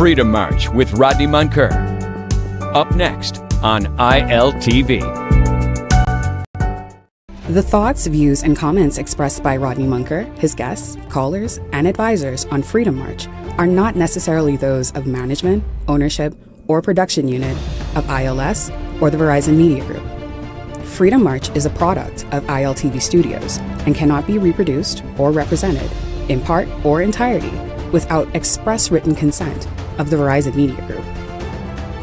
Freedom March with Rodney Munker. Up next on ILTV. The thoughts, views, and comments expressed by Rodney Munker, his guests, callers, and advisors on Freedom March are not necessarily those of management, ownership, or production unit of ILS or the Verizon Media Group. Freedom March is a product of ILTV Studios and cannot be reproduced or represented, in part or entirety, without express written consent of the Verizon Media Group.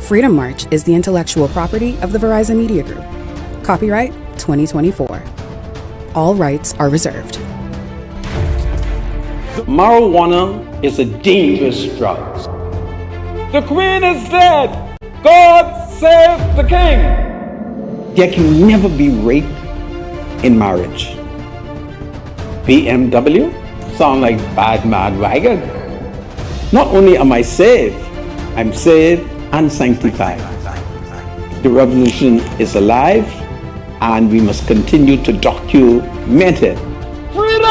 Freedom March is the intellectual property of the Verizon Media Group. Copyright 2024. All rights are reserved. Marijuana is a dangerous drug. The Queen is dead. God save the King. There can never be rape in marriage. BMW sound like bad mad wagon. Not only am I saved, I'm saved and sanctified. The revolution is alive, and we must continue to document it. Freedom!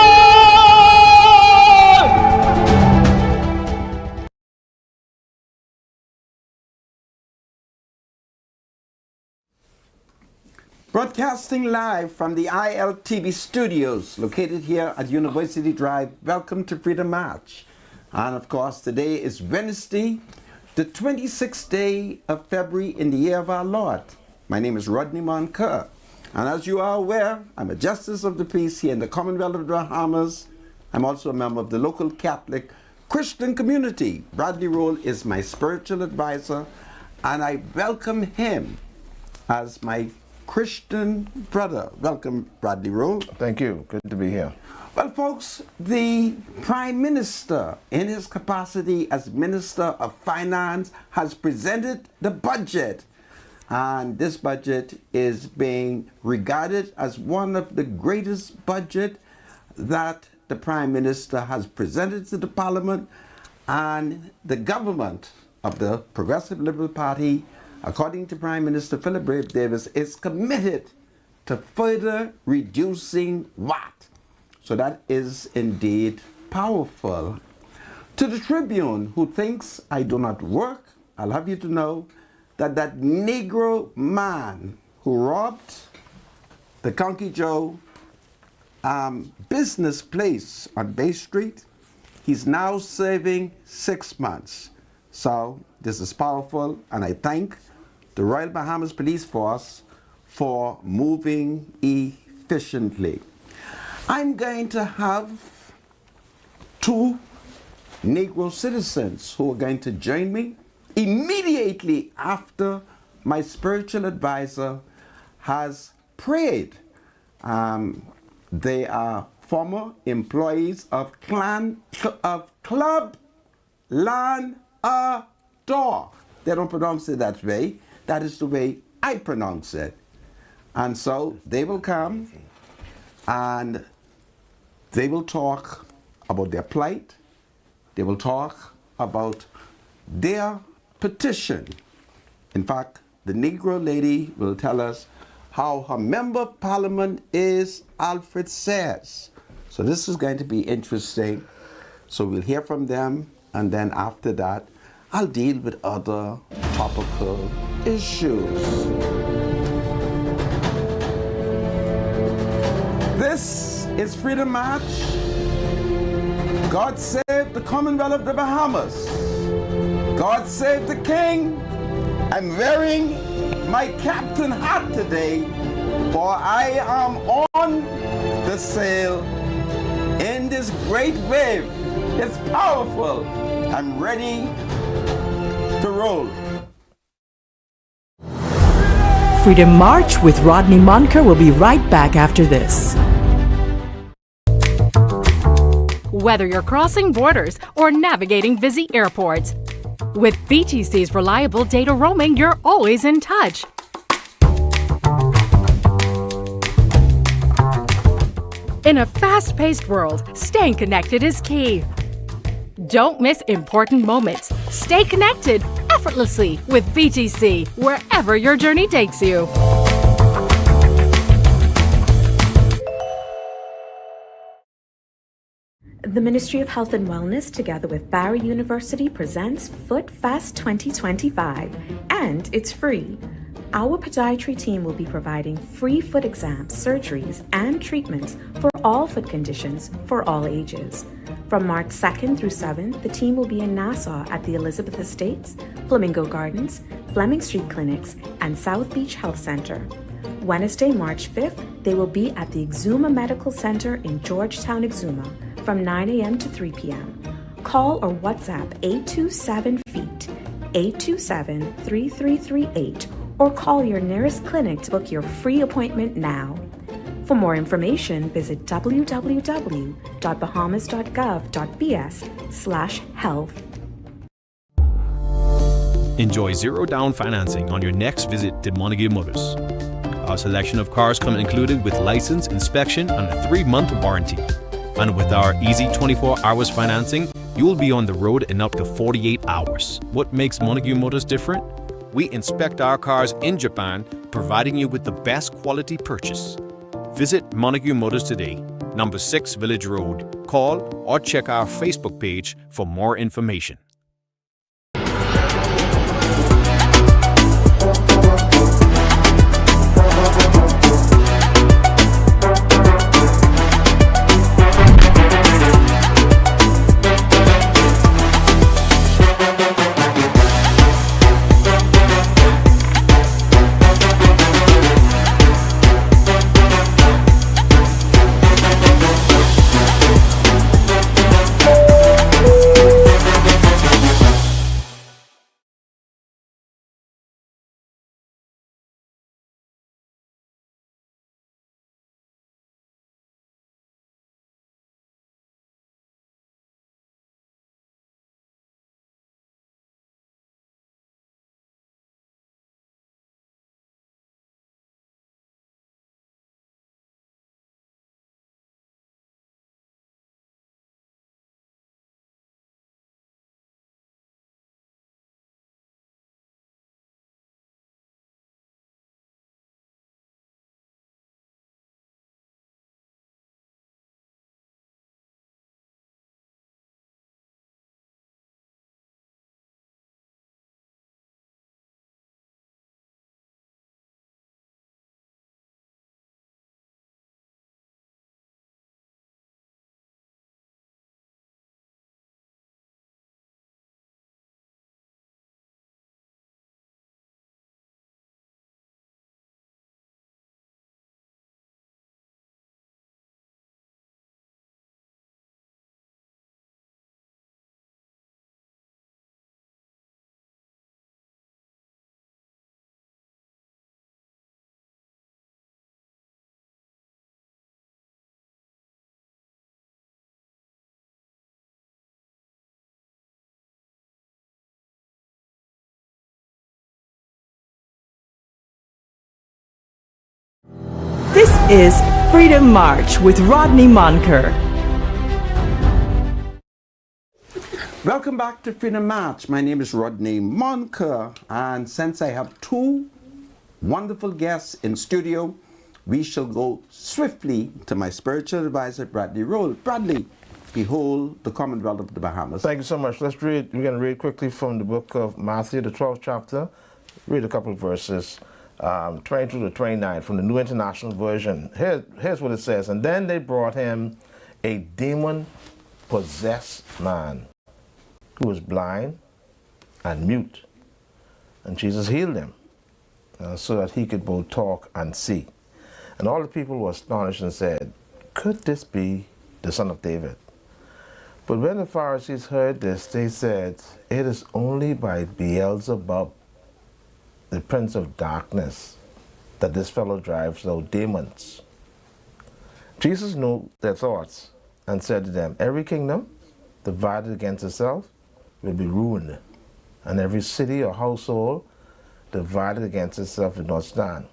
Broadcasting live from the ILTV studios located here at University Drive. Welcome to Freedom March. And of course, today is Wednesday, the 26th day of February in the year of our Lord. My name is Rodney Munker. And as you are aware, I'm a justice of the peace here in the Commonwealth of the Bahamas. I'm also a member of the local Catholic Christian community. Bradley Roll is my spiritual advisor, and I welcome him as my Christian brother. Welcome, Bradley Roll. Thank you. Good to be here. Well, folks, the Prime Minister, in his capacity as Minister of Finance, has presented the budget. And this budget is being regarded as one of the greatest budget that the Prime Minister has presented to the Parliament. And the government of the Progressive Liberal Party, according to Prime Minister Philip Brave Davis, is committed to further reducing VAT. So that is indeed powerful. To the Tribune, who thinks I do not work, I'll have you to know that that Negro man who robbed the Conky Joe business place on Bay Street, he's now serving 6 months. So this is powerful, and I thank the Royal Bahamas Police Force for moving efficiently. I'm going to have two Negro citizens who are going to join me immediately after my spiritual advisor has prayed. They are former employees of Club Land Door. They don't pronounce it that way. That is the way I pronounce it. And so they will come and they will talk about their plight. They will talk about their petition. In fact, the Negro lady will tell us how her member of parliament is Alfred Sayers. So this is going to be interesting. So we'll hear from them, and then after that, I'll deal with other topical issues. This is Freedom March. God save the Commonwealth of the Bahamas. God save the King. I'm wearing my captain hat today, for I am on the sail in this great wave. It's powerful. I'm ready to roll. Freedom March with Rodney Munker will be right back after this. Whether you're crossing borders or navigating busy airports, with VTC's reliable data roaming, you're always in touch. In a fast-paced world, staying connected is key. Don't miss important moments. Stay connected effortlessly with VTC, wherever your journey takes you. The Ministry of Health and Wellness, together with Barry University, presents Foot Fest 2025, and it's free. Our podiatry team will be providing free foot exams, surgeries, and treatments for all foot conditions for all ages. From March 2nd through 7th, the team will be in Nassau at the Elizabeth Estates, Flamingo Gardens, Fleming Street Clinics, and South Beach Health Center. Wednesday, March 5th, they will be at the Exuma Medical Center in Georgetown, Exuma, from 9 a.m. to 3 p.m. Call or WhatsApp 827-FEET, 827-3338, or call your nearest clinic to book your free appointment now. For more information, visit www.bahamas.gov.bs/health. Enjoy zero down financing on your next visit to Montague Motors. Our selection of cars come included with license, inspection, and a 3-month warranty. And with our easy 24 hours financing, you will be on the road in up to 48 hours. What makes Montague Motors different? We inspect our cars in Japan, providing you with the best quality purchase. Visit Montague Motors today, number 6 Village Road. Call or check our Facebook page for more information. This is Freedom March with Rodney Monker. Welcome back to Freedom March. My name is Rodney Monker, and since I have 2 wonderful guests in studio, we shall go swiftly to my spiritual advisor, Bradley Roll. Bradley, behold the Commonwealth of the Bahamas. Thank you so much. We're going to read quickly from the book of Matthew, the 12th chapter. Read a couple of verses, 22 to 29 from the New International Version. Here's what it says. And then they brought him a demon-possessed man who was blind and mute. And Jesus healed him so that he could both talk and see. And all the people were astonished and said, could this be the son of David? But when the Pharisees heard this, they said, it is only by Beelzebub, the prince of darkness, that this fellow drives out demons. Jesus knew their thoughts and said to them, every kingdom divided against itself will be ruined, and every city or household divided against itself will not stand.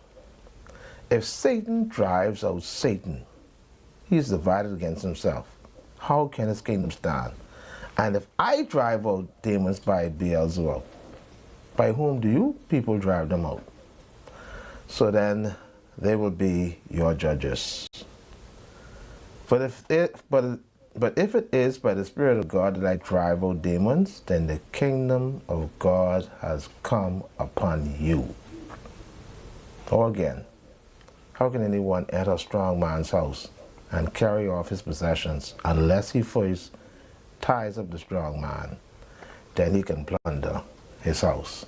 If Satan drives out Satan, he is divided against himself. How can his kingdom stand? And if I drive out demons by Beelzebub, by whom do you people drive them out? So then they will be your judges. But But if it is by the Spirit of God that I drive out demons, then the kingdom of God has come upon you. Or again, how can anyone enter a strong man's house and carry off his possessions unless he first ties up the strong man? Then he can plunder his house.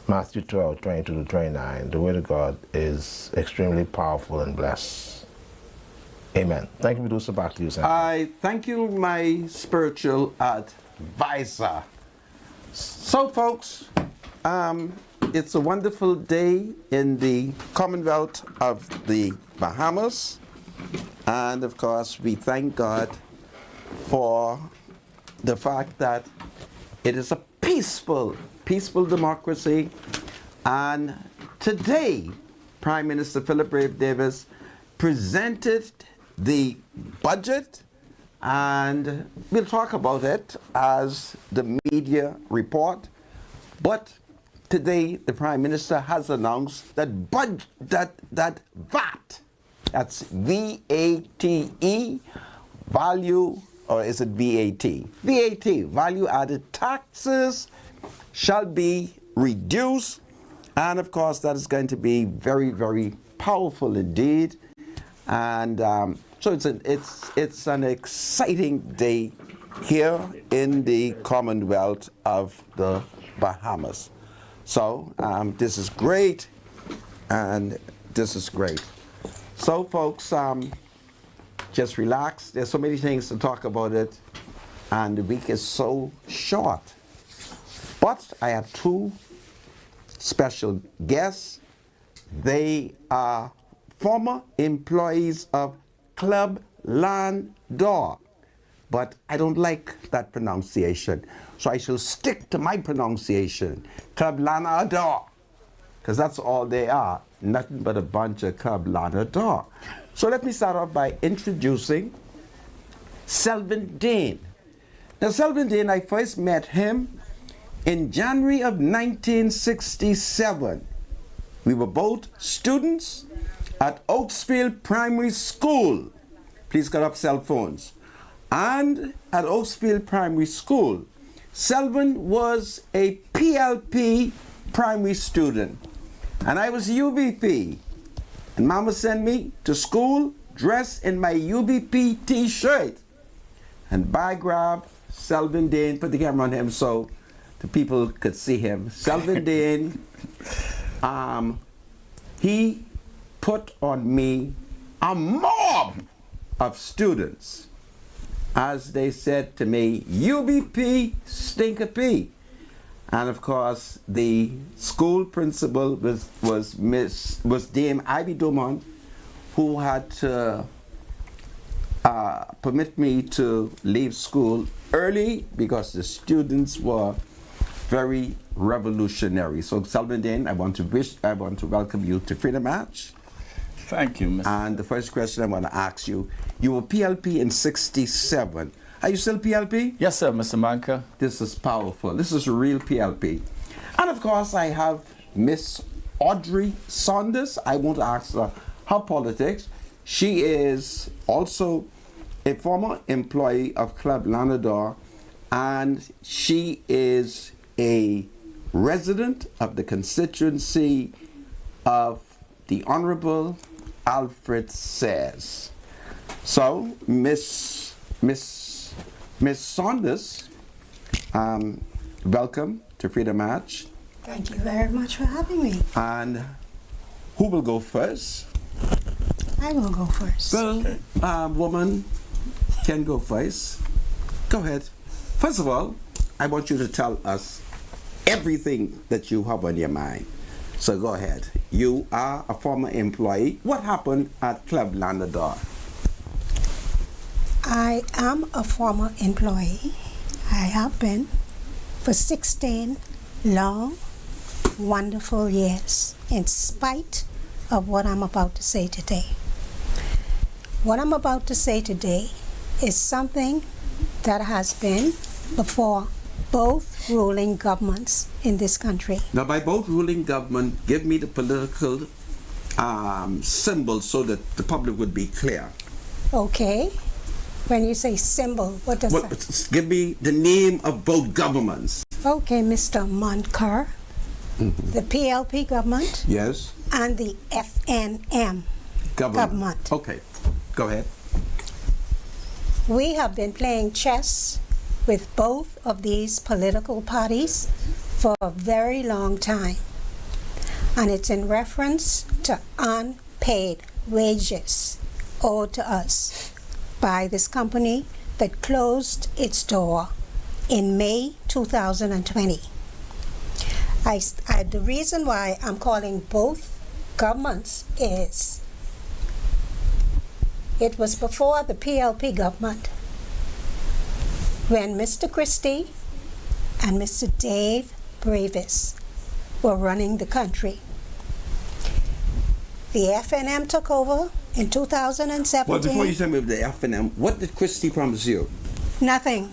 Matthew 12, 22-29, the word of God is extremely powerful and blessed. Amen. Thank you, Medusa. Back to you, Sam. I thank you, my spiritual advisor. So, folks, it's a wonderful day in the Commonwealth of the Bahamas. And, of course, we thank God for the fact that it is a peaceful democracy. And today, Prime Minister Philip Brave Davis presented the budget, and we'll talk about it as the media report. But today, the Prime Minister has announced that that VAT, that's V-A-T-E, value, or is it VAT? VAT, value-added taxes, shall be reduced, and of course, that is going to be very, very powerful indeed. And so it's an exciting day here in the Commonwealth of the Bahamas. So this is great, and this is great. So folks, just relax. There's so many things to talk about it, and the week is so short. But I have two special guests. They are former employees of Club Landor, but I don't like that pronunciation, so I shall stick to my pronunciation, Club Landor, because that's all they are, nothing but a bunch of Club Landor. So let me start off by introducing Selvin Dane. Now Selvin Dane, I first met him in January of 1967. We were both students at Oaksfield Primary School. Please cut off cell phones. And at Oaksfield Primary School, Selvin was a PLP primary student, and I was UBP. And Mama sent me to school dressed in my UBP t-shirt. And by grab, Selvin Dane, put the camera on him so the people could see him. Selvin Dane, he put on me a mob of students. As they said to me, UBP Stinker P. And of course, the school principal was Dame Ivy Dumont, who had to permit me to leave school early because the students were very revolutionary. So Selvin Dane, I want to welcome you to Freedom March. Thank you, Mr. And the first question I want to ask you, you were PLP in 67. Are you still PLP? Yes, sir, Mr. Manka. This is powerful. This is a real PLP. And of course, I have Miss Audrey Saunders. I want to ask her politics. She is also a former employee of Club Landor, and she is a resident of the constituency of the Honorable Alfred Sayers. So, Miss Saunders, welcome to Freedom March. Thank you very much for having me. And who will go first? I will go first. Well, woman can go first. Go ahead. First of all, I want you to tell us everything that you have on your mind. So go ahead. You are a former employee. What happened at Club Landor? I am a former employee. I have been for 16 long, wonderful years, in spite of what I'm about to say today. What I'm about to say today is something that has been before both ruling governments in this country. Now, by both ruling government, give me the political symbol so that the public would be clear. Okay. When you say symbol, what does that? Give me the name of both governments. Okay, Mr. Moncur, the PLP government Yes. and the FNM government. Okay, go ahead. We have been playing chess with both of these political parties for a very long time. And it's in reference to unpaid wages owed to us by this company that closed its door in May 2020. The reason why I'm calling both governments is it was before the PLP government when Mr. Christie and Mr. Dave Bravis were running the country. The FNM took over in 2017. Well, before you tell me the FNM, what did Christie promise you? Nothing.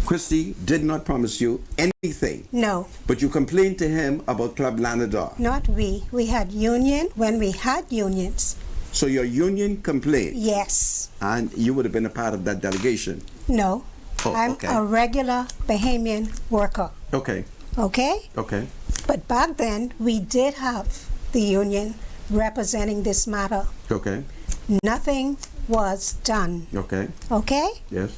Christie did not promise you anything. No. But you complained to him about Club Lanador. Not we. We had union when we had unions. So your union complained? Yes. And you would have been a part of that delegation? No. Oh, I'm okay. a regular Bahamian worker. Okay. Okay? Okay. But back then, we did have the union representing this matter. Okay. Nothing was done. Okay. Okay? Yes.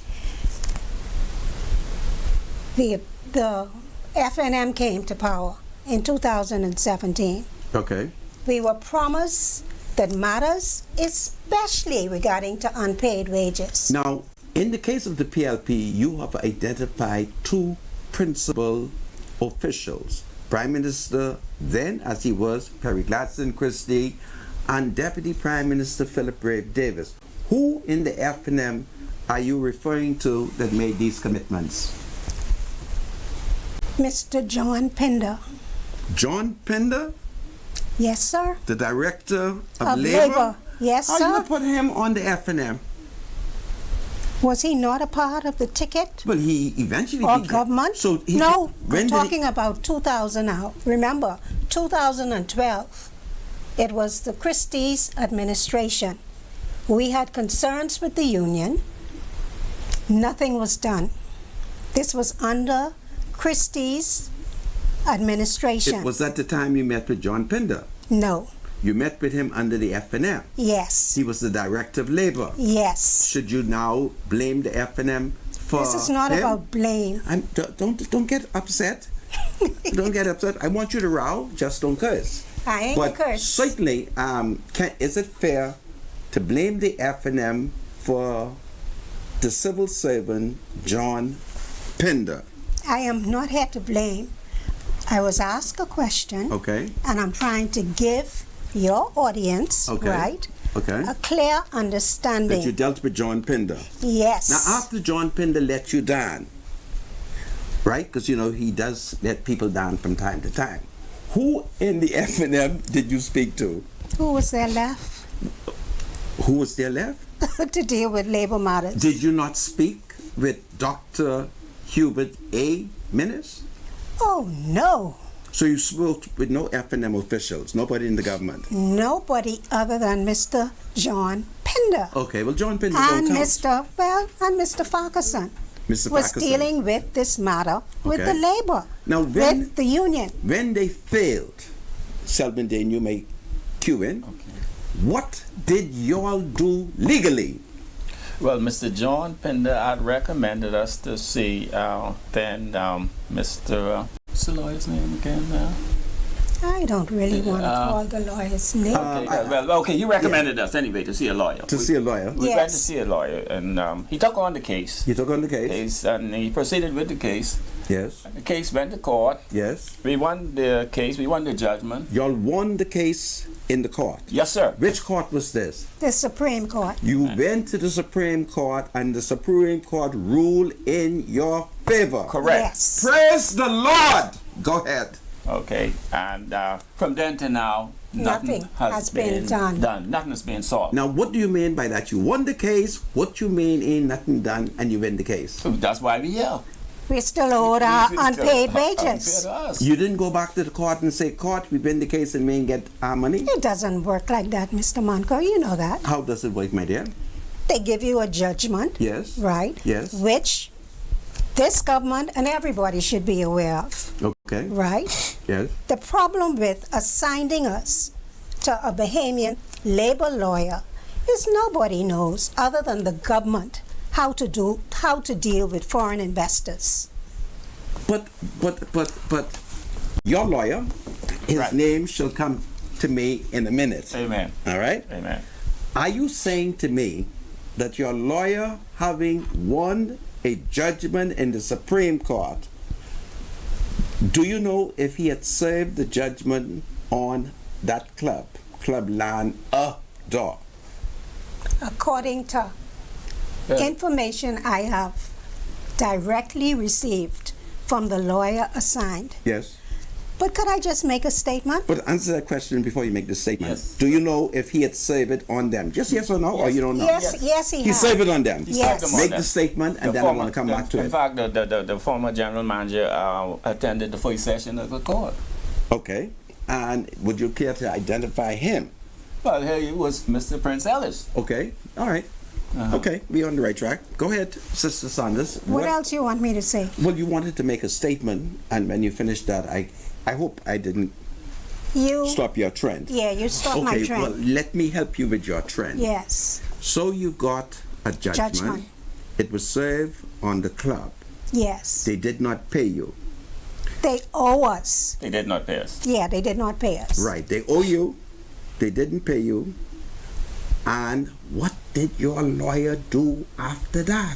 The FNM came to power in 2017. Okay. We were promised that matters, especially regarding to unpaid wages. Now, in the case of the PLP, you have identified two principal officials. Prime Minister, then as he was, Perry Gladstone Christie, and Deputy Prime Minister Philip Brave Davis. Who in the FNM are you referring to that made these commitments? Mr. John Pinder. John Pinder? Yes, sir. The Director of Labor. Yes, How sir. you put him on the FNM? Was he not a part of the ticket? Well, he eventually Or became... government? So he, No, when I'm did he- talking about 2000 now. Remember, 2012, it was the Christie's administration. We had concerns with the union. Nothing was done. This was under Christie's administration. Was that the time you met with John Pinder? No. You met with him under the FNM. Yes. He was the Director of Labor. Yes. Should you now blame the FNM for This is not him? about blame. Don't get upset. Don't get upset. I want you to row. Just don't curse. I ain't But curse. certainly, is it fair to blame the FNM for the civil servant John Pinder? I am not here to blame. I was asked a question. Okay. And I'm trying to give your audience, Okay. right, Okay. a clear understanding. That you dealt with John Pinder. Yes. Now, after John Pinder let you down, right? Because, you know, he does let people down from time to time. Who in the FNM did you speak to? Who was there left Who was there left? to deal with labor matters? Did you not speak with Dr. Hubert A. Minnis? Oh, no. So you spoke with no FNM officials, nobody in the government? Nobody other than Mr. John Pinder. Okay, well, John Pinder And don't count. Mr. Farquharson Mr. was Farquharson. dealing with this matter with Okay. the labor, Now, with the union. When they failed, Selvin Dane, you may cue in. What did y'all do legally? Well, Mr. John Pinder had recommended us to see then Mr. What's the lawyer's name again now? I don't really want to call the lawyer's name. Okay, you recommended us anyway to see a lawyer. To see a lawyer? We went to Yes. see a lawyer, and he took on the case. You took on the case? And he proceeded with the case. Yes. The case went to court. Yes. We won the case. We won the judgment. Y'all won the case in the court? Yes, sir. Which court was this? The Supreme Court. You went to the Supreme Court and the Supreme Court ruled in your favor. Correct. Yes. Praise the Lord! Go ahead. Okay, and from then to now, nothing has been done. Nothing has been solved. Now, what do you mean by that? You won the case. What you mean ain't nothing done and you win the case? That's why we're here. We still owed our We still unpaid unpaid wages. us. You didn't go back to the court and say, court, we win the case and we ain't get our money? It doesn't work like that, Mr. Moncur. You know that. How does it work, my dear? They give you a judgment. Yes. Right? Yes. Which this government and everybody should be aware of. Okay. Right? Yes. The problem with assigning us to a Bahamian labor lawyer is nobody knows other than the government how to deal with foreign investors. But your lawyer, his name shall come to me in a minute. Amen. All right? Amen. Are you saying to me that your lawyer, having won a judgment in the Supreme Court, do you know if he had served the judgment on that club Land door? According to information I have directly received from the lawyer assigned. Yes. But could I just make a statement? But answer that question before you make the statement. Yes. Do you know if he had served it on them? Just yes or no, or you don't know? Yes, he He has. served it on them. Yes. Make the statement, and then I want to come back to it. In fact, the former general manager attended the first session of the court. Okay. And would you care to identify him? Well, here he was, Mr. Prince Ellis. Okay. All right. Okay, we're on the right track. Go ahead, Sister Sanders. What else you want me to say? Well, you wanted to make a statement, and when you finished that, I hope I didn't stop your trend. Yeah, you stopped my trend. Okay, well, let me help you with your trend. Yes. So you got a judgment. It was served on the club. Yes. They did not pay you. They owe us. They did not pay us. Yeah, they did not pay us. Right, they owe you. They didn't pay you. And what did your lawyer do after that?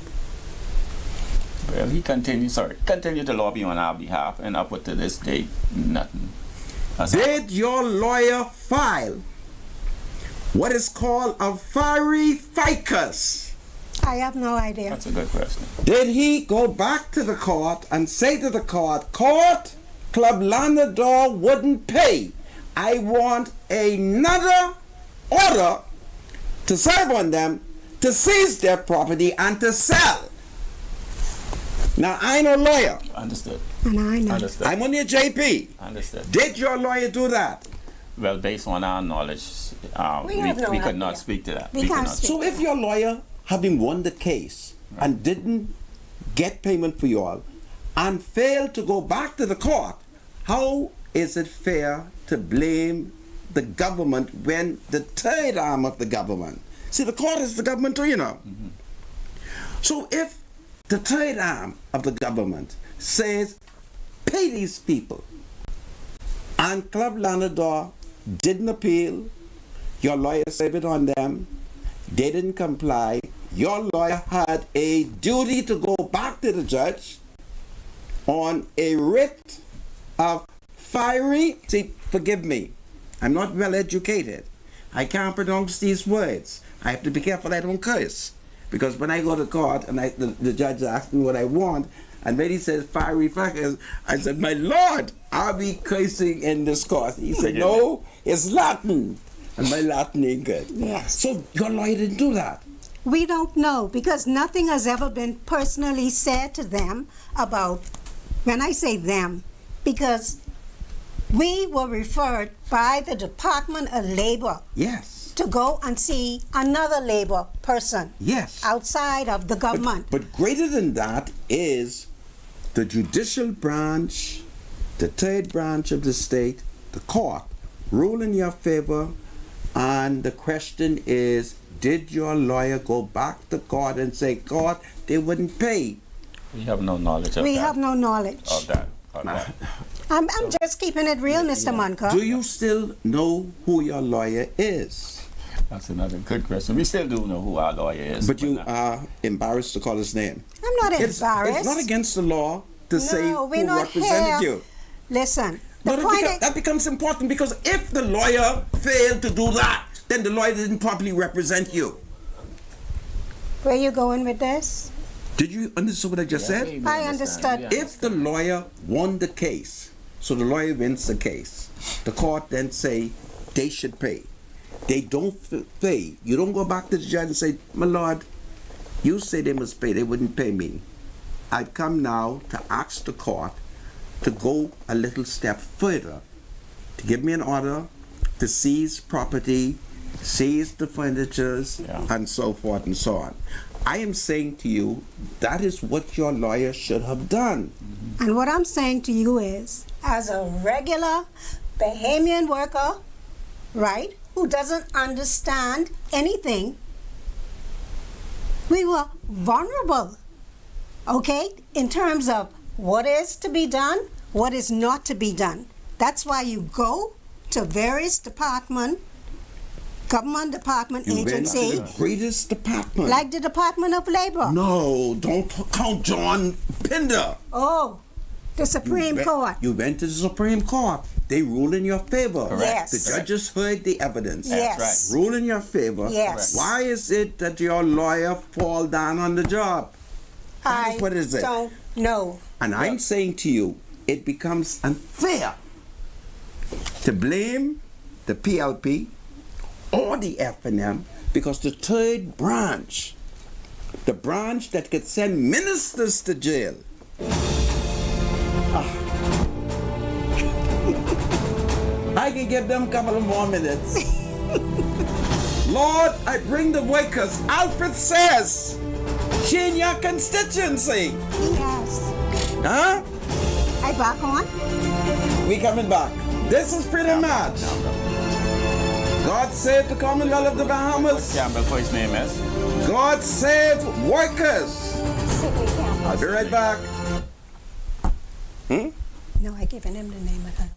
Well, he continued to lobby on our behalf, and up to this day, nothing. Did your lawyer file what is called a fiery ficus? I have no idea. That's a good question. Did he go back to the court and say to the court, Club Landador wouldn't pay. I want another order to serve on them, to seize their property and to sell. Now, I know lawyer. Understood. And I know. Understood. I'm only a JP. Understood. Did your lawyer do that? Well, based on our knowledge, we could not speak to that. We can't speak. So if your lawyer, having won the case and didn't get payment for you all and failed to go back to the court, how is it fair to blame the government when the third arm of the government, see, the court is the government too, you know. Mm-hmm. So if the third arm of the government says, pay these people, and Club Landador didn't appeal, your lawyer served it on them, they didn't comply, your lawyer had a duty to go back to the judge on a writ of fiery, see, forgive me, I'm not well educated. I can't pronounce these words. I have to be careful I don't curse. Because when I go to court and the judge asks me what I want, and when he says fiery ficus, I said, my Lord, are we cursing in this court? He said, no, it's Latin. And my Latin ain't good. Yes. So your lawyer didn't do that. We don't know because nothing has ever been personally said to them about, when I say them, because we were referred by the Department of Labor to go and see another labor person outside of the government. But greater than that is the judicial branch, the third branch of the state, the court, rule in your favor, and the question is, did your lawyer go back to court and say, court, they wouldn't pay? We have no knowledge of that. We have no knowledge of that. I'm just keeping it real, Mr. Munker. Do you still know who your lawyer is? That's another good question. We still do know who our lawyer is. But you are embarrassed to call his name. I'm not embarrassed. It's not against the law to say who represented you. Listen, that becomes important because if the lawyer failed to do that, then the lawyer didn't properly represent you. Where are you going with this? Did you understand what I just said? I understood. If the lawyer won the case, so the lawyer wins the case, the court then say they should pay. They don't pay. You don't go back to the judge and say, my lord, you say they must pay. They wouldn't pay me. I've come now to ask the court to go a little step further, to give me an order to seize property seize the furnitures, and so forth and so on. I am saying to you, that is what your lawyer should have done. And what I'm saying to you is, as a regular Bahamian worker, right, who doesn't understand anything, we were vulnerable, okay, in terms of what is to be done, what is not to be done. That's why you go to various government department, You went agency, to the greatest department. like the Department of Labor. No, don't count John Pinder. Oh, the Supreme Court. You went to the Supreme Court. They ruled in your favor. Correct. Yes. The judges heard the evidence. Yes. That's Ruled in your favor. Yes. Why is it that your lawyer fall down on the job? What is it? Don't know. And I'm saying to you, it becomes unfair to blame the PLP or the FNM because the third branch, the branch that could send ministers to jail, I can give them a couple of more minutes. Lord, I bring the workers. Alfred says, she in your constituency. Yes. Huh? I back on? We coming back. This is Freedom March. God save the Commonwealth of the Bahamas. Campbell, for his name is. God save workers. Sidney Campbell. I'll be right back. No, I given him the name of her.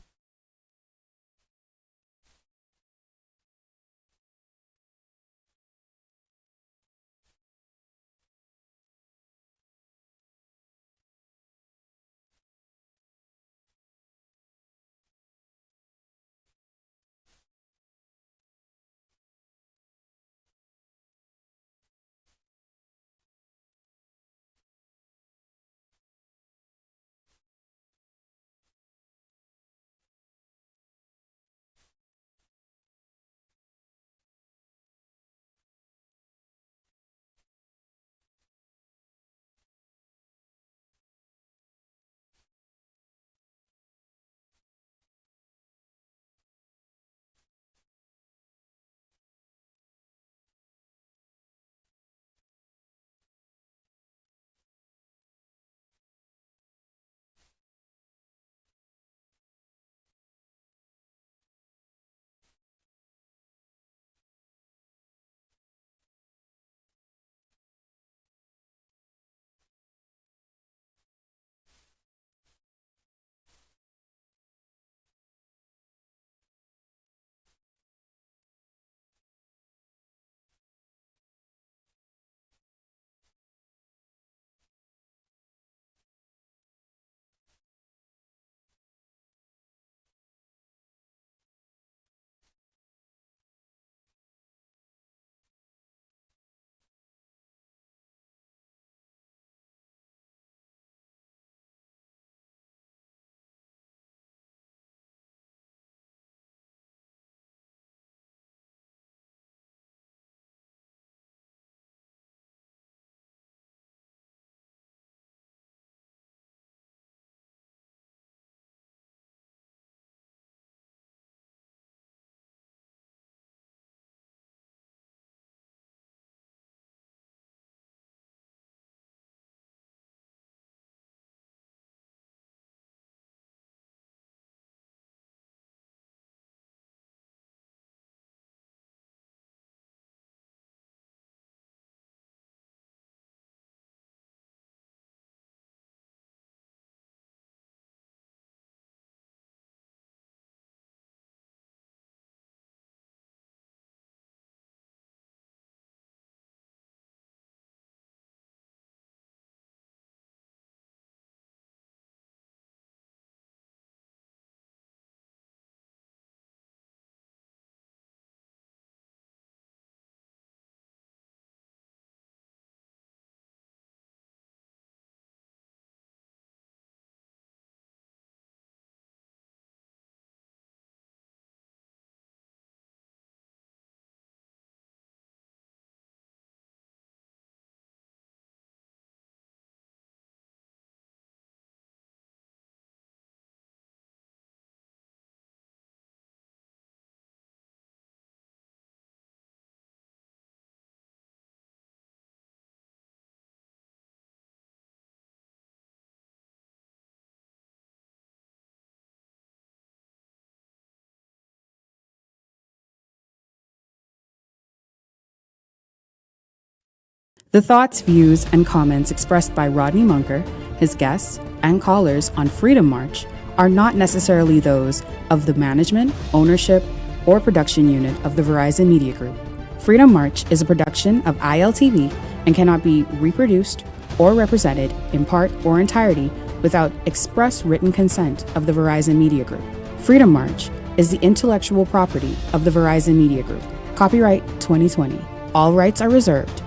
The thoughts, views, and comments expressed by Rodney Munker, his guests, and callers on Freedom March are not necessarily those of the management, ownership, or production unit of the Verizon Media Group. Freedom March is a production of ILTV and cannot be reproduced or represented in part or entirety without express written consent of the Verizon Media Group. Freedom March is the intellectual property of the Verizon Media Group. Copyright 2020. All rights are reserved.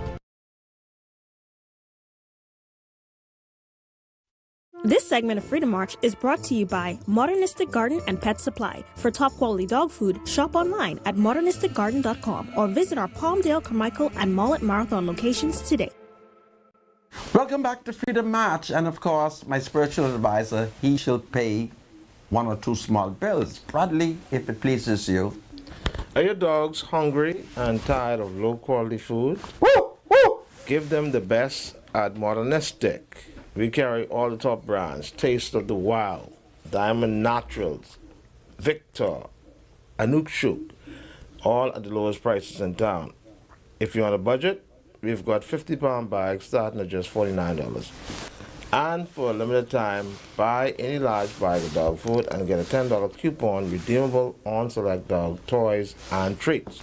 This segment of Freedom March is brought to you by Modernistic Garden and Pet Supply. For top quality dog food, shop online at modernisticgarden.com or visit our Palmdale, Carmichael, and Mullet Marathon locations today. Welcome back to Freedom March, and of course, my spiritual advisor, he shall pay one or two small bills. Bradley, if it pleases you. Are your dogs hungry and tired of low-quality food? Give them the best at Modernistic. We carry all the top brands: Taste of the Wild, Diamond Naturals, Victor, Anukshuk, all at the lowest prices in town. If you're on a budget, we've got 50-pound bags starting at just $49. And for a limited time, buy any large bag of dog food and get a $10 coupon redeemable on select dog toys and treats.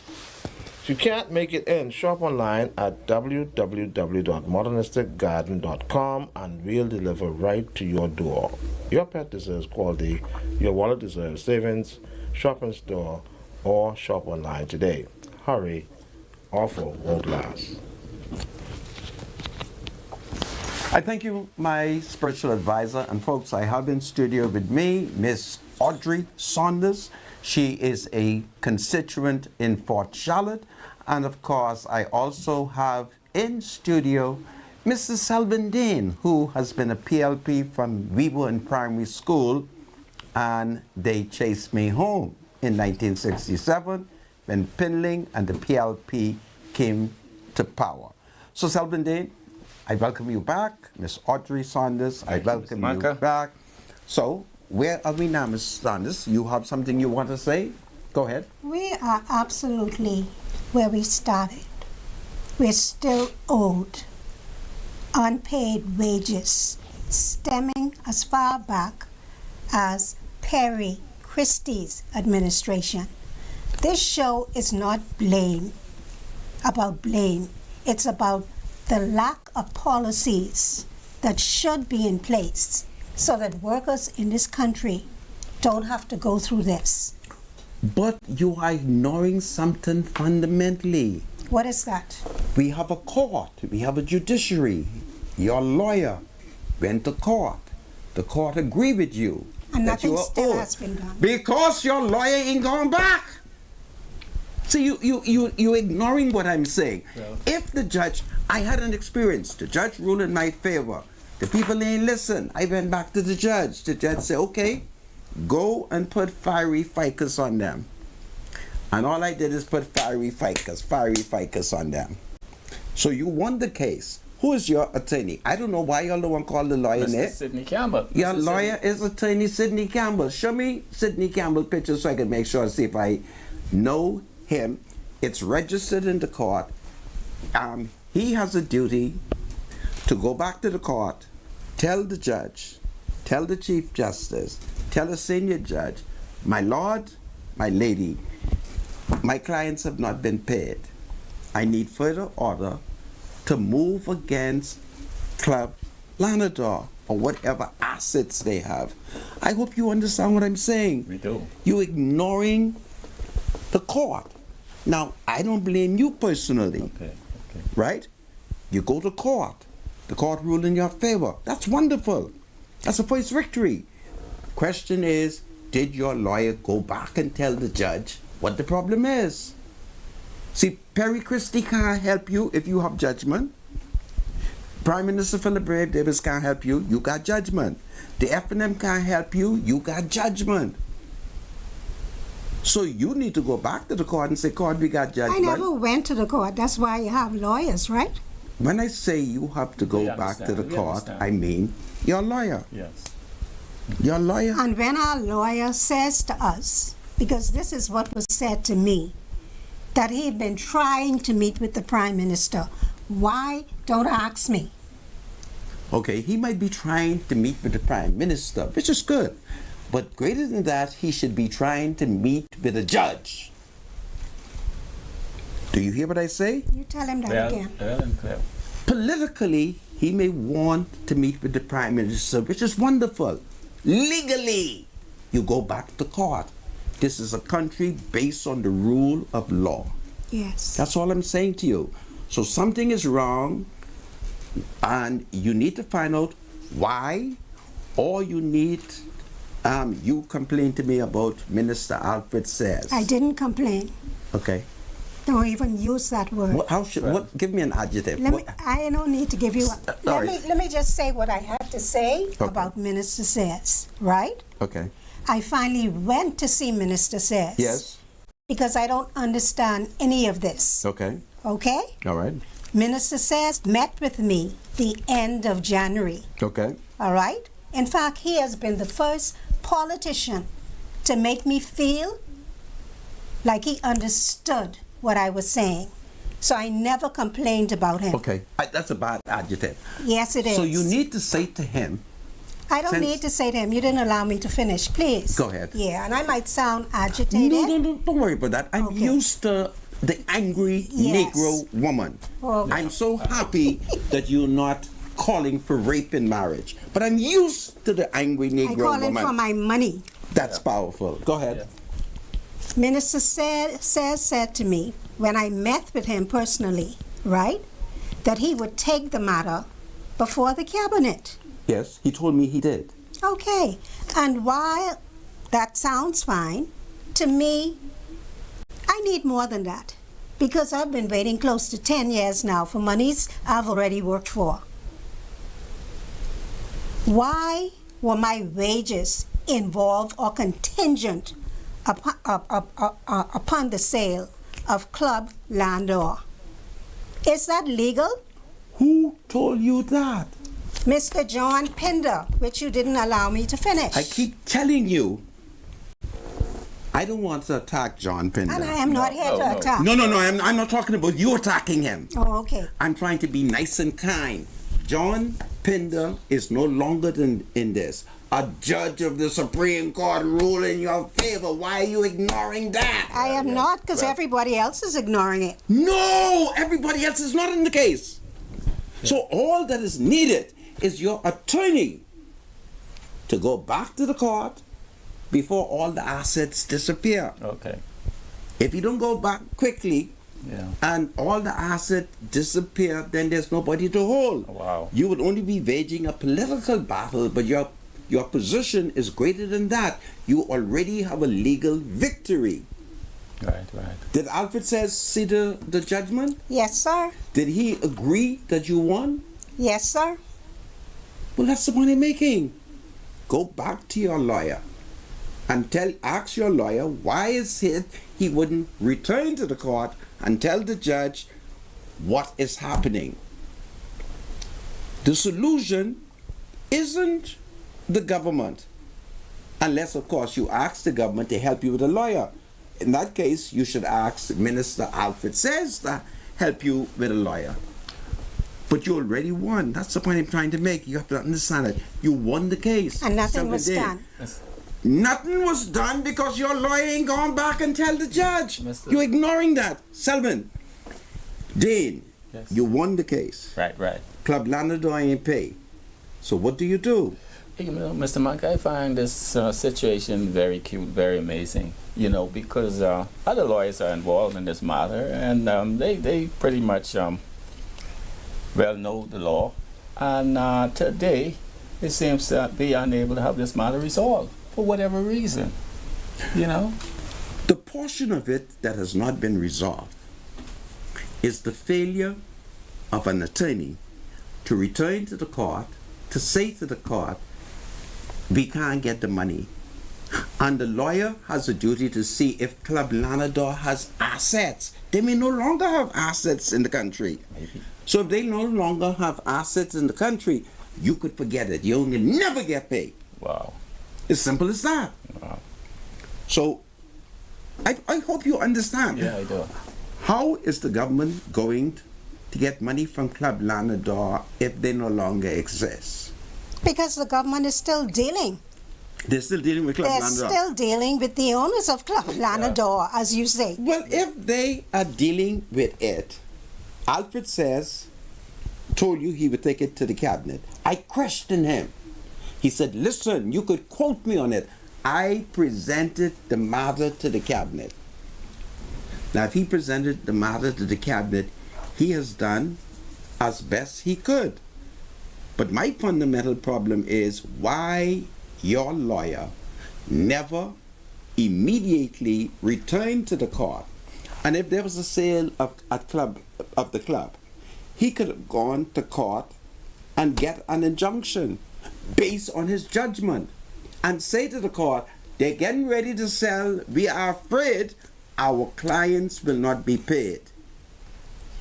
If you can't make it in, shop online at www.modernisticgarden.com and we'll deliver right to your door. Your pet deserves quality, your wallet deserves savings. Shop in store or shop online today. Hurry, offer won't last. I thank you, my spiritual advisor. And folks, I have in studio with me Miss Audrey Saunders. She is a constituent in Fort Charlotte. And of course, I also have in studio Mr. Selvin Dean, who has been a PLP from Weaverton Primary School, and they chased me home in 1967 when Pinling and the PLP came to power. So Selvin Dean, I welcome you back. Miss Audrey Saunders, I welcome you back. So, where are we now, Miss Saunders? You have something you want to say? Go ahead. We are absolutely where we started. We're still owed unpaid wages, stemming as far back as Perry Christie's administration. This show is not about blame. It's about the lack of policies that should be in place so that workers in this country don't have to go through this. But you are ignoring something fundamentally. What is that? We have a court, we have a judiciary. Your lawyer went to court. The court agreed with you. And that nothing still has been done. Because your lawyer ain't gone back. See, you ignoring what I'm saying. Yeah. If the judge, I had an experience, the judge ruled in my favor. The people ain't listen. I went back to the judge. The judge said, okay, go and put fiery ficus on them. And all I did is put fiery ficus on them. So you won the case. Who is your attorney? I don't know why y'all don't want to call the lawyer Mr. there. Sidney Campbell. Your lawyer is attorney Sidney Campbell. Show me Sidney Campbell picture so I can make sure, see if I know him. It's registered in the court. He has a duty to go back to the court, tell the judge, tell the Chief Justice, tell the senior judge, my lord, my lady, my clients have not been paid. I need further order to move against Club Lanador or whatever assets they have. I hope you understand what I'm saying. We do. You're ignoring the court. Now, I don't blame you personally. Okay. Right? You go to court. The court ruled in your favor. That's wonderful. That's a first victory. Question is, did your lawyer go back and tell the judge what the problem is? See, Perry Christie can't help you if you have judgment. Prime Minister Philip Brave Davis can't help you. You got judgment. The F&M can't help you. You got judgment. So you need to go back to the court and say, court, we got judgment. I never went to the court. That's why you have lawyers, right? When I say you have to go back to the court, I mean your lawyer. Yes. Your lawyer. And when our lawyer says to us, because this is what was said to me, that he'd been trying to meet with the Prime Minister. Why don't ask me? Okay, he might be trying to meet with the Prime Minister, which is good. But greater than that, he should be trying to meet with a judge. Do you hear what I say? You tell him that again. Politically, he may want to meet with the Prime Minister, which is wonderful. Legally, you go back to court. This is a country based on the rule of law. Yes. That's all I'm saying to you. So something is wrong, and you need to find out why, or you need, you complain to me about Minister Alfred Says. I didn't complain. Okay. Don't even use that word. What? Give me an adjective. I don't need to give you. Right. Let me just say what I have to say about Minister Says. Right? Okay. I finally went to see Minister Says. Yes. Because I don't understand any of this. Okay. Okay? All right. Minister Says met with me the end of January. Okay. All right? In fact, he has been the first politician to make me feel like he understood what I was saying. So I never complained about him. Okay. That's a bad adjective. Yes, it is. So you need to say to him. I don't need to say to him, you didn't allow me to finish, please. Go ahead. Yeah, and I might sound agitated. No, don't worry about that. I'm used to the angry Negro woman. Okay. I'm so happy that you're not calling for rape in marriage. But I'm used to the angry Negro woman. I call him for my money. That's powerful. Go ahead. Minister said to me, when I met with him personally, right, that he would take the matter before the cabinet. Yes, he told me he did. Okay, and while that sounds fine, to me, I need more than that, because I've been waiting close to 10 years now for monies I've already worked for. Why were my wages involved or contingent upon the sale of Club Landor? Is that legal? Who told you that? Mr. John Pinder, which you didn't allow me to finish. I keep telling you, I don't want to attack John Pinder. And I am not here to attack. No, I'm not talking about you attacking him. Oh, okay. I'm trying to be nice and kind. John Pinder is no longer in this. A judge of the Supreme Court ruled in your favor. Why are you ignoring that? I am not, because everybody else is ignoring it. No, everybody else is not in the case. So all that is needed is your attorney to go back to the court before all the assets disappear. Okay. If you don't go back quickly, and all the assets disappear, then there's nobody to hold. Wow. You would only be waging a political battle, but your position is greater than that. You already have a legal victory. Right. Did Alfred Says see the judgment? Yes, sir. Did he agree that you won? Yes, sir. Well, that's the point I'm making. Go back to your lawyer and ask your lawyer why is it he wouldn't return to the court and tell the judge what is happening. The solution isn't the government, unless of course you ask the government to help you with a lawyer. In that case, you should ask Minister Alfred Says to help you with a lawyer. But you already won. That's the point I'm trying to make. You have to understand it. You won the case. And nothing was done. Nothing was done because your lawyer ain't gone back and tell the judge. You're ignoring that. Selman, Dane, you won the case. Right. Club Landor ain't pay. So what do you do? You know, Mr. Monk, I find this situation very cute, very amazing. You know, because other lawyers are involved in this matter, and they pretty much well know the law. And today, it seems to be unable to have this matter resolved for whatever reason. You know, the portion of it that has not been resolved is the failure of an attorney to return to the court to say to the court, we can't get the money. And the lawyer has a duty to see if Club Landor has assets. They may no longer have assets in the country. Maybe. So if they no longer have assets in the country, you could forget it. You'll never get paid. Wow. As simple as that. Wow. So I hope you understand. Yeah, I do. How is the government going to get money from Club Lanador if they no longer exist? Because the government is still dealing. They're still dealing with Club They're Lanador? still dealing with the owners of Club Lanador, as you say. Well, if they are dealing with it, Alfred told you he would take it to the cabinet. I questioned him. He said, listen, you could quote me on it. I presented the matter to the cabinet. Now, if he presented the matter to the cabinet, he has done as best he could. But my fundamental problem is why your lawyer never immediately returned to the court. And if there was a sale of the club, he could have gone to court and get an injunction based on his judgment and say to the court, they're getting ready to sell, we are afraid our clients will not be paid.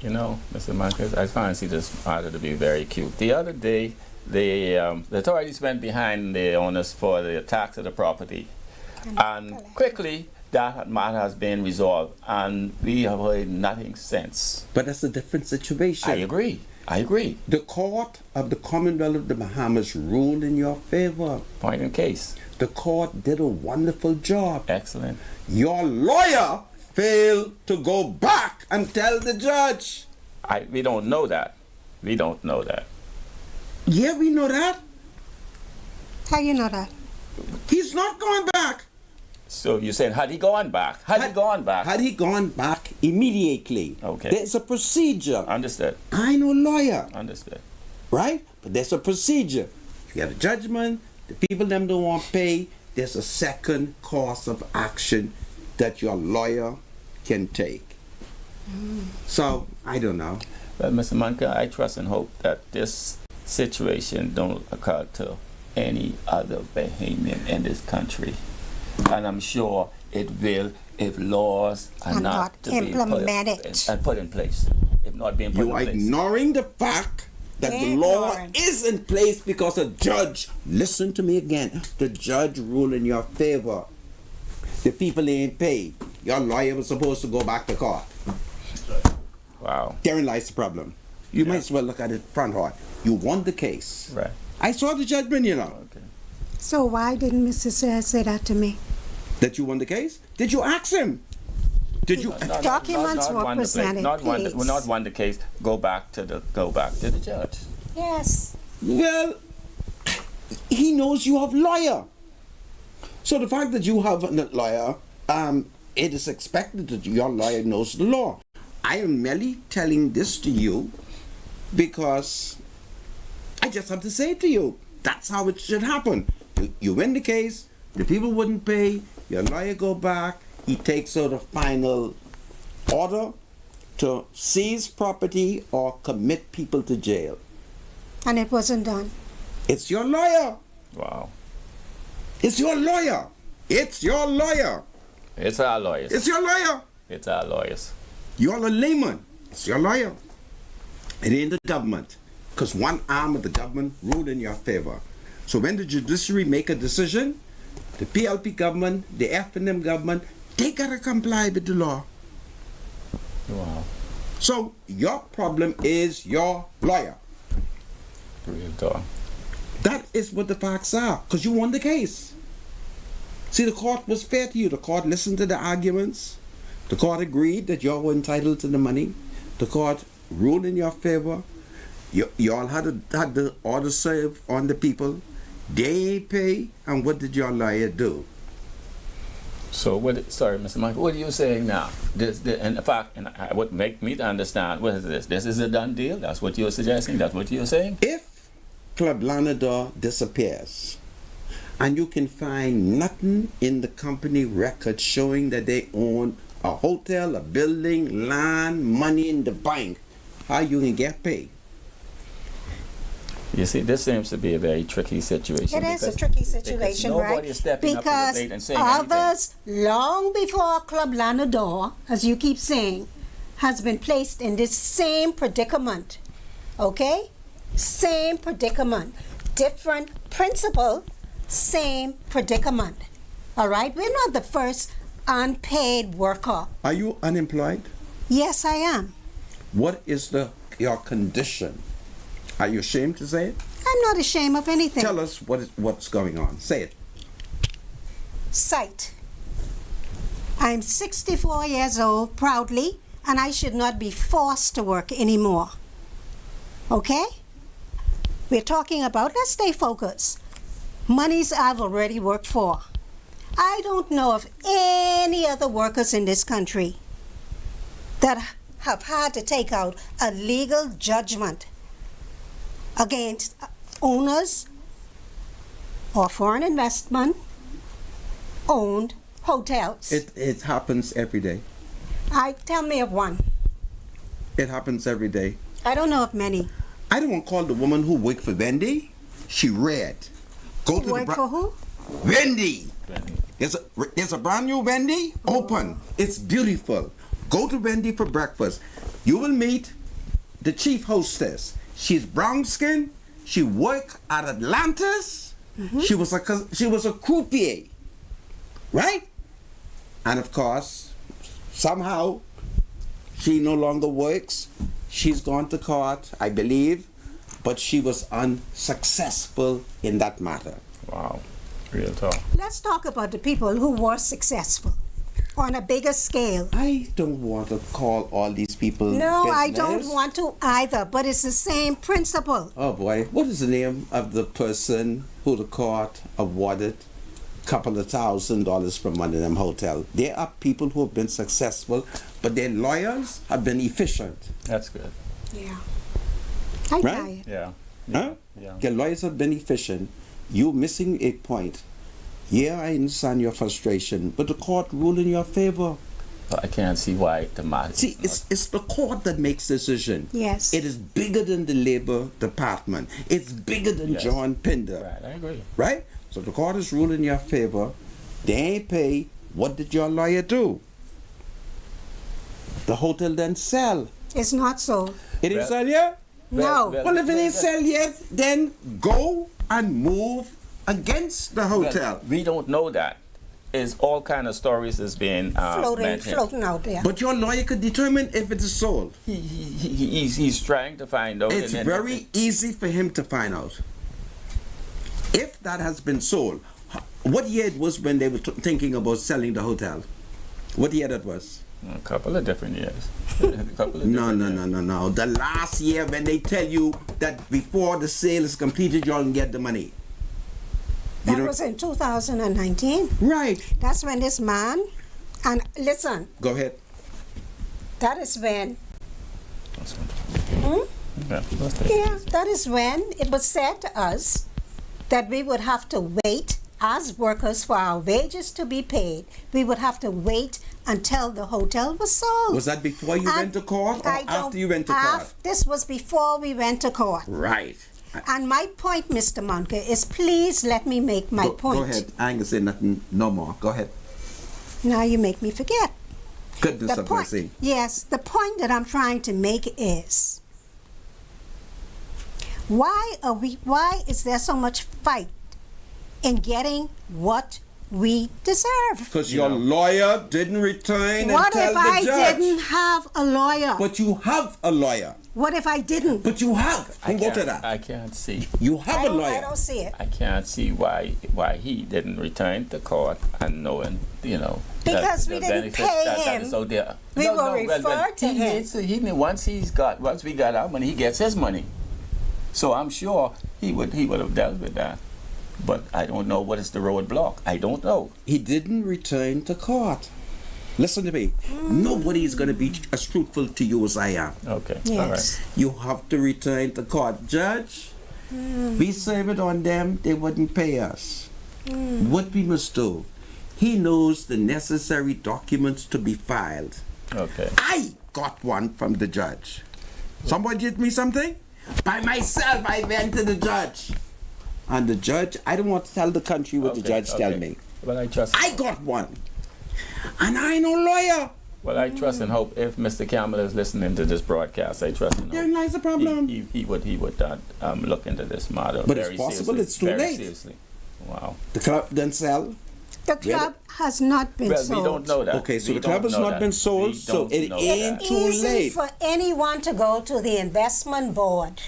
You know, Mr. Marcus, I fancy this matter to be very cute. The other day, the authorities went behind the owners for the tax of the property. And quickly, that matter has been resolved, and we have heard nothing since. But that's a different situation. I agree. The court of the Commonwealth of the Bahamas ruled in your favor. Point in case. The court did a wonderful job. Excellent. Your lawyer failed to go back and tell the judge. We don't know that. We don't know that. Yeah, we know that. How you know that? He's not going back. So you're saying, had he gone back? Had he gone back immediately. Okay. There's a procedure. Understood. I know lawyer. Understood. Right? But there's a procedure. If you get a judgment, the people them don't want to pay, there's a second course of action that your lawyer can take. So, I don't know. Well, Mr. Manka, I trust and hope that this situation don't occur to any other Bahamian in this country. And I'm sure it will if laws are not to implemented be put in place. If not being put in place. You are ignoring the fact that the law is in place because a judge, listen to me again, the judge ruled in your favor. The people ain't paid. Your lawyer was supposed to go back to court. Wow. Therein lies the problem. You might as well look at it front hard. You won the case. Right. I saw the judgment, you know. Okay. So why didn't Mr. Sayers say that to me? That you won the case? Did you ask him? Did you? Documents were presented, not please. won the case. Go back to the judge. Yes. Well, he knows you have lawyer. So the fact that you have a lawyer, it is expected that your lawyer knows the law. I am merely telling this to you because I just have to say it to you. That's how it should happen. You win the case, the people wouldn't pay, your lawyer go back, he takes out a final order to seize property or commit people to jail. And it wasn't done. It's your lawyer. Wow. It's your lawyer. It's your lawyer. It's our lawyers. It's your lawyer. It's our lawyers. You're a layman. It's your lawyer. It ain't the government. Because one arm of the government ruled in your favor. So when the judiciary make a decision, the PLP government, the F&M government, they gotta comply with the law. Wow. So your problem is your lawyer. Real talk. That is what the facts are, because you won the case. See, the court was fair to you. The court listened to the arguments. The court agreed that you were entitled to the money. The court ruled in your favor. You all had the order served on the people. They ain't pay, and what did your lawyer do? So sorry, Mr. Michael, what are you saying now? In fact, what make me to understand, what is this? This is a done deal? That's what you're suggesting? That's what you're saying? If Club Lanador disappears, and you can find nothing in the company record showing that they own a hotel, a building, land, money in the bank, how you can get paid? You see, this seems to be a very tricky situation. It is a tricky situation, right? Nobody is stepping up to the plate and saying others, long before Club Lanador, as you keep saying, has been placed in this same predicament. Okay? Same predicament. Different principle, same predicament. All right? We're not the first unpaid worker. Are you unemployed? Yes, I am. What is the your condition. Are you ashamed to say it? I'm not ashamed of anything. Tell us what's going on. Say it. Sight. I'm 64 years old, proudly, and I should not be forced to work anymore. Okay? We're talking about, let's stay focused, monies I've already worked for. I don't know of any other workers in this country that have had to take out a legal judgment against owners or foreign investment owned hotels. It happens every day. Tell me of one. It happens every day. I don't know of many. I don't want to call the woman who worked for Wendy. She read. Go to Work for who? Wendy. There's a brand new Wendy open. It's beautiful. Go to Wendy for breakfast. You will meet the chief hostess. She's brown skin. She worked at Atlantis. She was a croupier, right? And of course, somehow she no longer works. She's gone to court, I believe, but she was unsuccessful in that matter. Wow, real talk. Let's talk about the people who were successful on a bigger scale. I don't want to call all these people No, I don't business. want to either, but it's the same principle. Oh boy, what is the name of the person who the court awarded a couple of $1,000 from one of them hotels? There are people who have been successful, but their lawyers have been efficient. That's good. Yeah. Right? Yeah. Huh? Yeah. Your lawyers have been efficient. You're missing a point. Yeah, I understand your frustration, but the court ruled in your favor. I can't see why the matter. See, it's the court that makes decision. Yes. It is bigger than the Labor Department. It's bigger than Yes. John Pinder. Right, I agree. Right? So the court is ruling in your favor. They ain't pay. What did your lawyer do? The hotel then sell. It's not so. It didn't sell yet? No. Well, if it ain't sell yet, then go and move against the hotel. Well, we don't know that. Is all kind of stories is being mentioned. Floating out there. But your lawyer could determine if it is sold. He's trying to find out. It's very easy for him to find out. If that has been sold, what year it was when they were thinking about selling the hotel? What year that was? A couple of different years. No. The last year when they tell you that before the sale is completed, you all can get the money. That was in 2019. Right. That's when this man, and listen, Go ahead. that is when, Yeah, that is when it was said to us that we would have to wait as workers for our wages to be paid. We would have to wait until the hotel was sold. Was that before you went to court or after you went to court? This was before we went to court. Right. And my point, Mr. Monker, is please let me make my point. Go ahead. I ain't gonna say nothing no more. Go ahead. Now you make me forget. Goodness The of point, mercy. yes, the point that I'm trying to make is why is there so much fight in getting what we deserve? Because your lawyer didn't return What and if tell the I judge. didn't have a lawyer? But you have a lawyer. What if I didn't? But you have. I Go to can't, that. I can't see. You have a I lawyer. don't see it. I can't see why he didn't return to court and knowing, Because the we didn't benefits pay that him. is out there. We will refer to him. Once we got our money, he gets his money. So I'm sure he would have dealt with that. But I don't know what is the roadblock. I don't know. He didn't return to court. Listen to me. Nobody is going to be as truthful to you as I am. Okay. Yes. All right. You have to return to court. Judge, we serve it on them. They wouldn't pay us. What we must do, he knows the necessary documents to be filed. Okay. I got one from the judge. Somebody did me something? By myself, I went to the judge. And the judge, I don't want to tell the country what the judge tell me. Well, I trust. I got one. And I ain't no lawyer. Well, I trust and hope if Mr. Campbell is listening to this broadcast, I trust and hope Therein lies the problem. he would look into this matter But very it's possible seriously, it's too very late. Seriously. Wow. The club then sell. The club has not been Well, sold. we don't know that. Okay, so We the club don't has know not that. been sold, We so don't it know ain't that. too Easy late. for anyone to go to the investment board.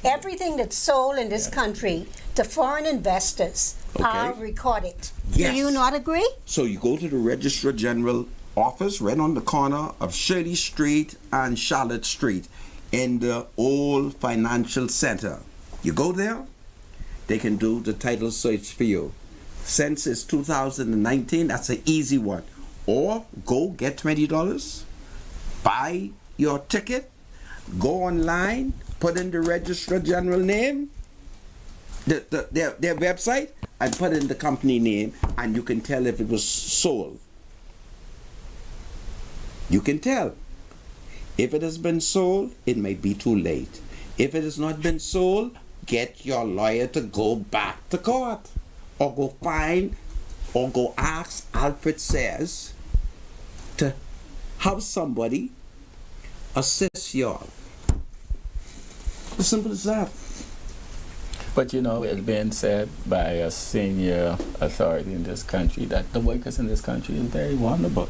Everything that's sold in this country to foreign investors are Okay. recorded. Yes. Do you not agree? So you go to the Registrar General office right on the corner of Shirley Street and Charlotte Street in the old financial center. You go there, they can do the title search for you. Since it's 2019, that's an easy one. Or go get $20, buy your ticket, go online, put in the Registrar General name, their website, and put in the company name, and you can tell if it was sold. You can tell. If it has been sold, it may be too late. If it has not been sold, get your lawyer to go back to court, or go find, or go ask Alfred Says to have somebody assist y'all. As simple as that. But you know, it's been said by a senior authority in this country that the workers in this country is very vulnerable.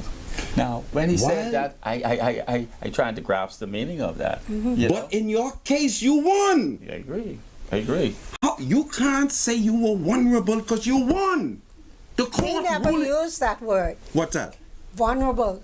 Now, when he said that, I tried to grasp the meaning of that. You know? But in your case, you won. I agree. I agree. How, you can't say you were vulnerable because you won. The court We never ruled- used that word. What's that? Vulnerable.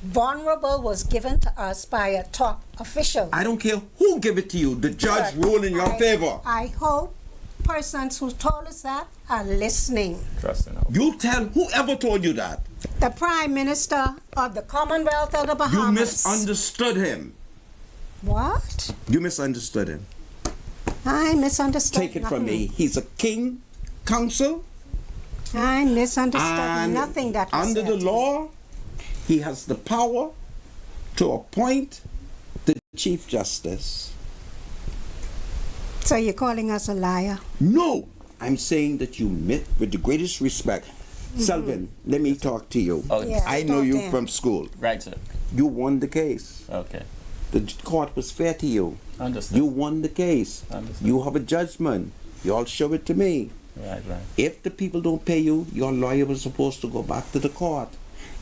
Vulnerable was given to us by a top official. I don't care who give it to you. The judge But ruled in your favor. I hope persons who told us that are listening. Trust in You tell whoever told you that. The Prime Minister of the Commonwealth of the You Bahamas. misunderstood him. What? You misunderstood him. I misunderstood Take it from nothing. me. He's a king counsel. I misunderstood And nothing that was under said. the law, he has the power to appoint the Chief Justice. So you're calling us a liar? No, I'm saying that you with the greatest respect. Selvin, let me talk to you. Oh, yes, I know talk you to him. from school. Right, sir. You won the case. Okay. The court was fair to you. Understood. You won the case. Understood. You have a judgment. You all show it to me. Right, right. If the people don't pay you, your lawyer was supposed to go back to the court.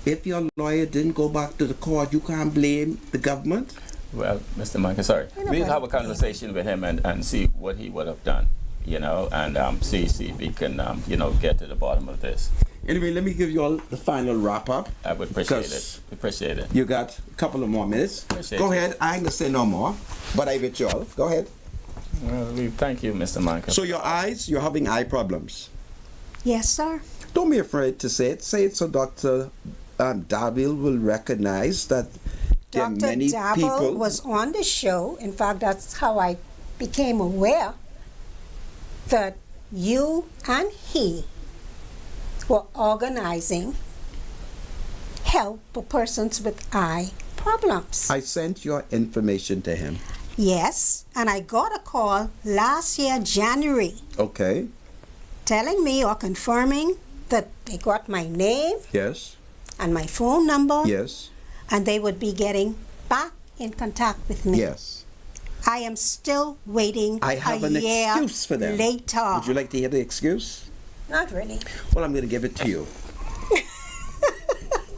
If your lawyer didn't go back to the court, you can't blame the government. Well, Mr. Michael, sorry. We'll have a conversation with him and see what he would have done, you know, and see if we can, you know, get to the bottom of this. Anyway, let me give you all the final wrap up. I would appreciate Because it. Appreciate it. You got a couple of more minutes. Appreciate Go it. ahead. I ain't gonna say no more, but I with you all. Go ahead. Well, we thank you, Mr. Michael. So your eyes, you're having eye problems. Yes, sir. Don't be afraid to say it. Say it so Dr. Davil will recognize that there are Dr. many Dabble people. was on the show. In fact, that's how I became aware that you and he were organizing help for persons with eye problems. I sent your information to him. Yes, and I got a call last year, January, Okay. telling me or confirming that they got my name Yes. and my phone number, Yes. and they would be getting back in contact with me. Yes. I am still waiting I have a an year excuse for them. later. Would you like to hear the excuse? Not really. Well, I'm going to give it to you.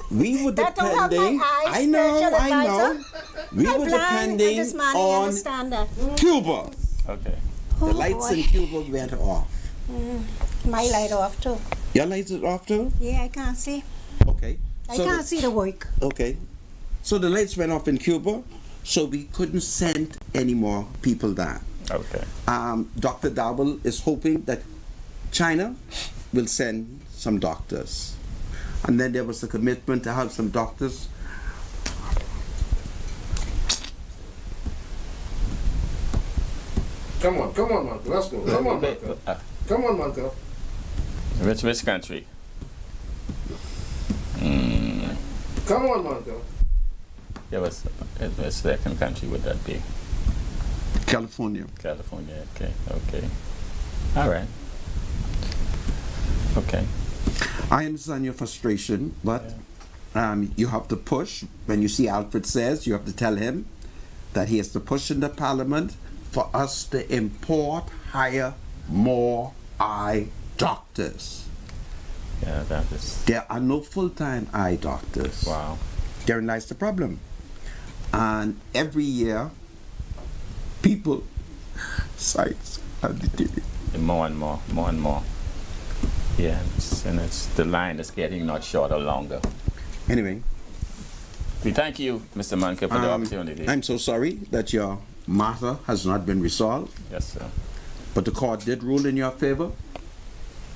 We were That don't have my depending. eyes, I know. spiritual I know. advisor. We I'm were blind, and depending this man, he on understand that. Cuba. Okay. The Oh, lights boy. in Cuba went off. My light off too. Your lights are off too? Yeah, I can't see. Okay. I So can't the- see the work. Okay. So the lights went off in Cuba, so we couldn't send any more people there. Okay. Dr. Dabble is hoping that China will send some doctors. And then there was a commitment to have some doctors. Come on, Marco. Let's go. Come on, Marco. Come on, Marco. Which country? Come on, Marco. Yeah, what second country would that be? California. California. Okay. Okay. All right. Okay. I understand your frustration, but you have to push. When you see Alfred Says, you have to tell him that he has to push in the parliament for us to hire more eye doctors. Yeah, that is. There are no full-time eye doctors. Wow. Therein lies the problem. And every year, people sites are deteriorating. More and more, more and more. Yeah, the line is getting not shorter, longer. Anyway. We thank you, Mr. Manker, for the opportunity. I'm so sorry that your matter has not been resolved. Yes, sir. But the court did rule in your favor.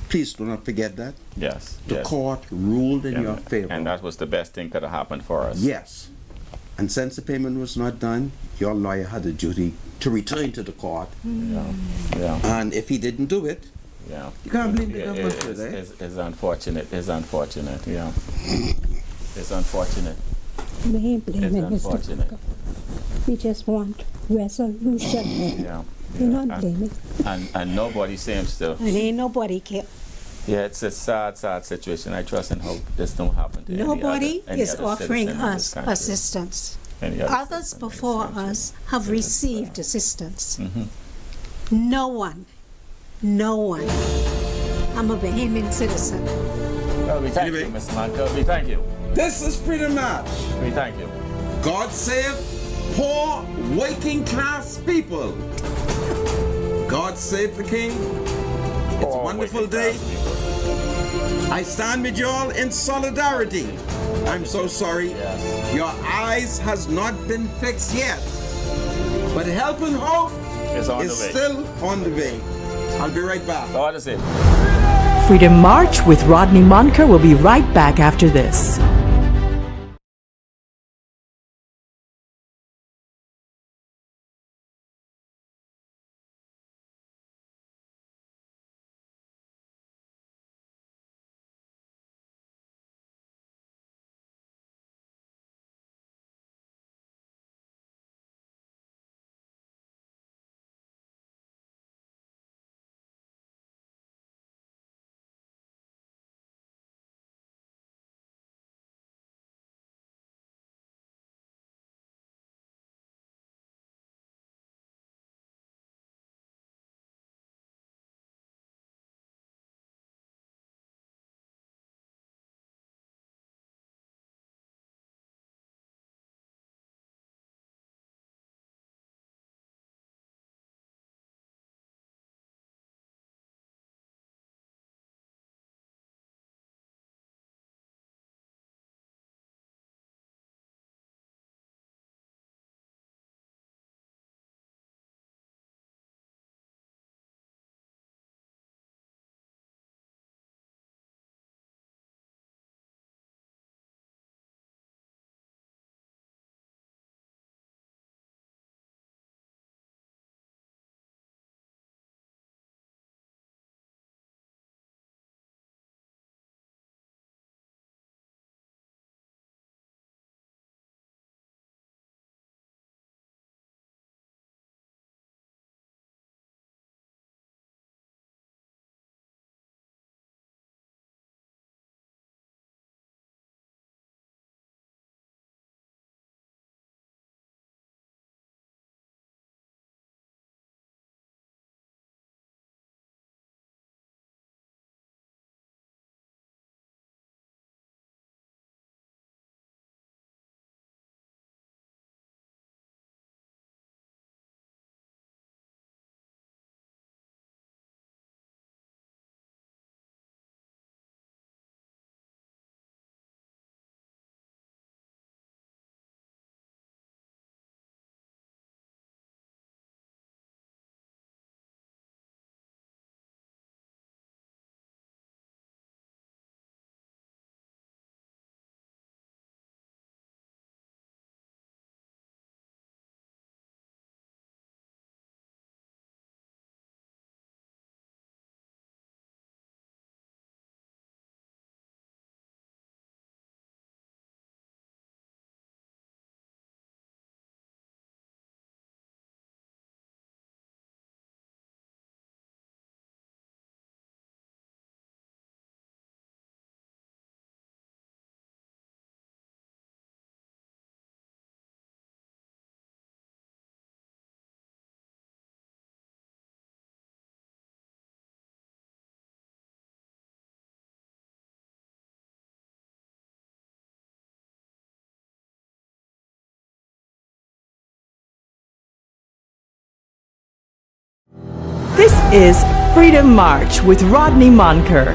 Please do not forget that. Yes. The court ruled in your favor. And that was the best thing could have happened for us. Yes. And since the payment was not done, your lawyer had a duty to return to the court. Yeah. And if he didn't do it, you can't blame the government for that. It's unfortunate. It's unfortunate. Yeah. It's unfortunate. We ain't blaming It's Mr. unfortunate. Tucker. We just want resolution. Yeah. We're not blaming. And nobody seems to. And ain't nobody care. Yeah, it's a sad situation. I trust and hope this don't happen to Nobody any is other offering citizen in this us country. assistance. Any other Others citizen in this before country. us have received assistance. Mm-hmm. No one. I'm a Bahamian citizen. Well, we thank you, Mr. Manker. We thank you. This is Freedom March. We thank you. God save poor working class people. God save the King. It's a wonderful day. I stand with you all in solidarity. I'm so sorry. Yes. Your eyes has not been fixed yet. But help and hope It's on is the way. still on the way. I'll be right back. What is it? Freedom March with Rodney Munker will be right back after this. This is Freedom March with Rodney Monker.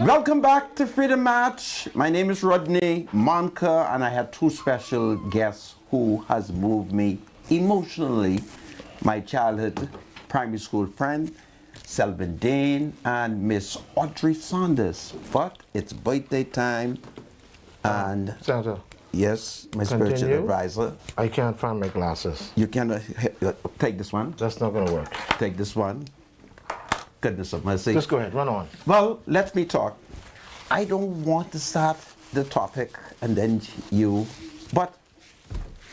Welcome back to Freedom March. My name is Rodney Monker, and I have two special guests who has moved me emotionally. My childhood primary school friend, Selvin Dane, and Miss Audrey Saunders. But it's birthday time, and Senator. yes, my spiritual advisor. I can't find my glasses. You can take this one. That's not going to work. Take this one. Goodness of mercy. Just go ahead, run on. Well, let me talk. I don't want to start the topic and then you, but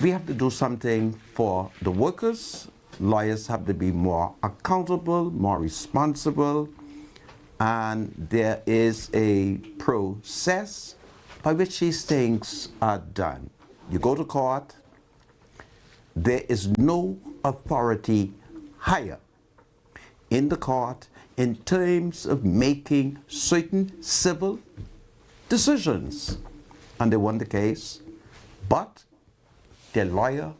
we have to do something for the workers. Lawyers have to be more accountable, more responsible, and there is a process by which these things are done. You go to court, there is no authority higher in the court in terms of making certain civil decisions. And they won the case, but their lawyer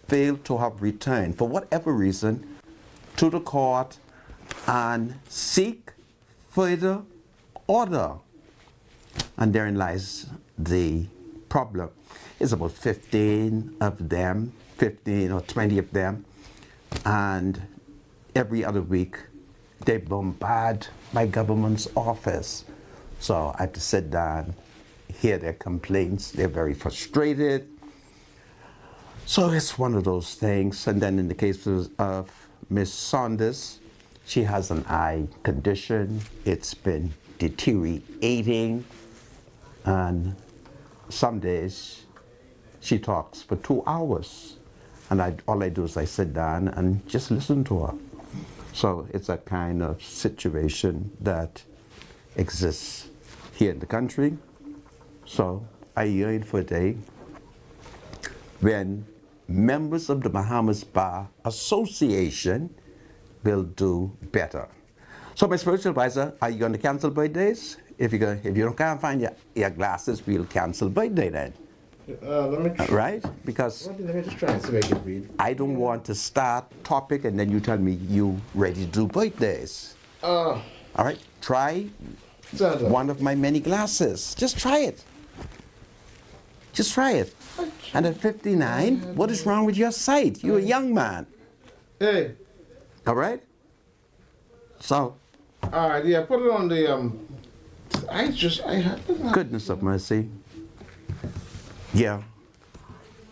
failed to have returned, for whatever reason, to the court and seek further order. And therein lies the problem. It's about 15 of them, 15 or 20 of them, and every other week they bombard my government's office. So I have to sit down, hear their complaints. They're very frustrated. So it's one of those things. And then in the case of Miss Saunders, she has an eye condition. It's been deteriorating. And some days she talks for 2 hours. And all I do is I sit down and just listen to her. So it's a kind of situation that exists here in the country. So I yearn for a day when members of the Bahamas Bar Association will do better. So my spiritual advisor, are you going to cancel birthdays? If you can't find your glasses, we'll cancel birthday then. Let me try. Right? Because Let me just try and see if I can read. I don't want to start topic and then you tell me you ready to do birthdays. All right, try Senator. one of my many glasses. Just try it. Just try it. And at 59, what is wrong with your sight? You're a young man. Hey. All right? So. All right, yeah, put it on the, Goodness of mercy. Yeah.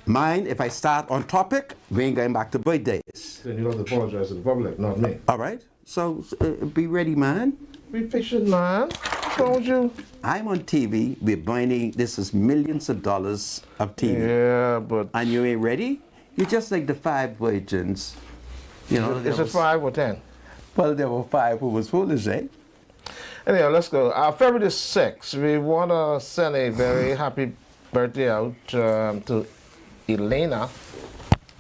Mine, if I start on topic, we ain't going back to birthdays. Then you'll have to apologize to the public, not me. All right? So, be ready, man. Be patient, man. What's wrong with you? I'm on TV. We're burning, this is millions of dollars of TV. Yeah, but... And you ain't ready? You're just like the 5 virgins. You know, is it 5 or 10? Well, there were 5 who was foolish, eh? Anyhow, let's go. February 6th, we want to send a very happy birthday out to Elena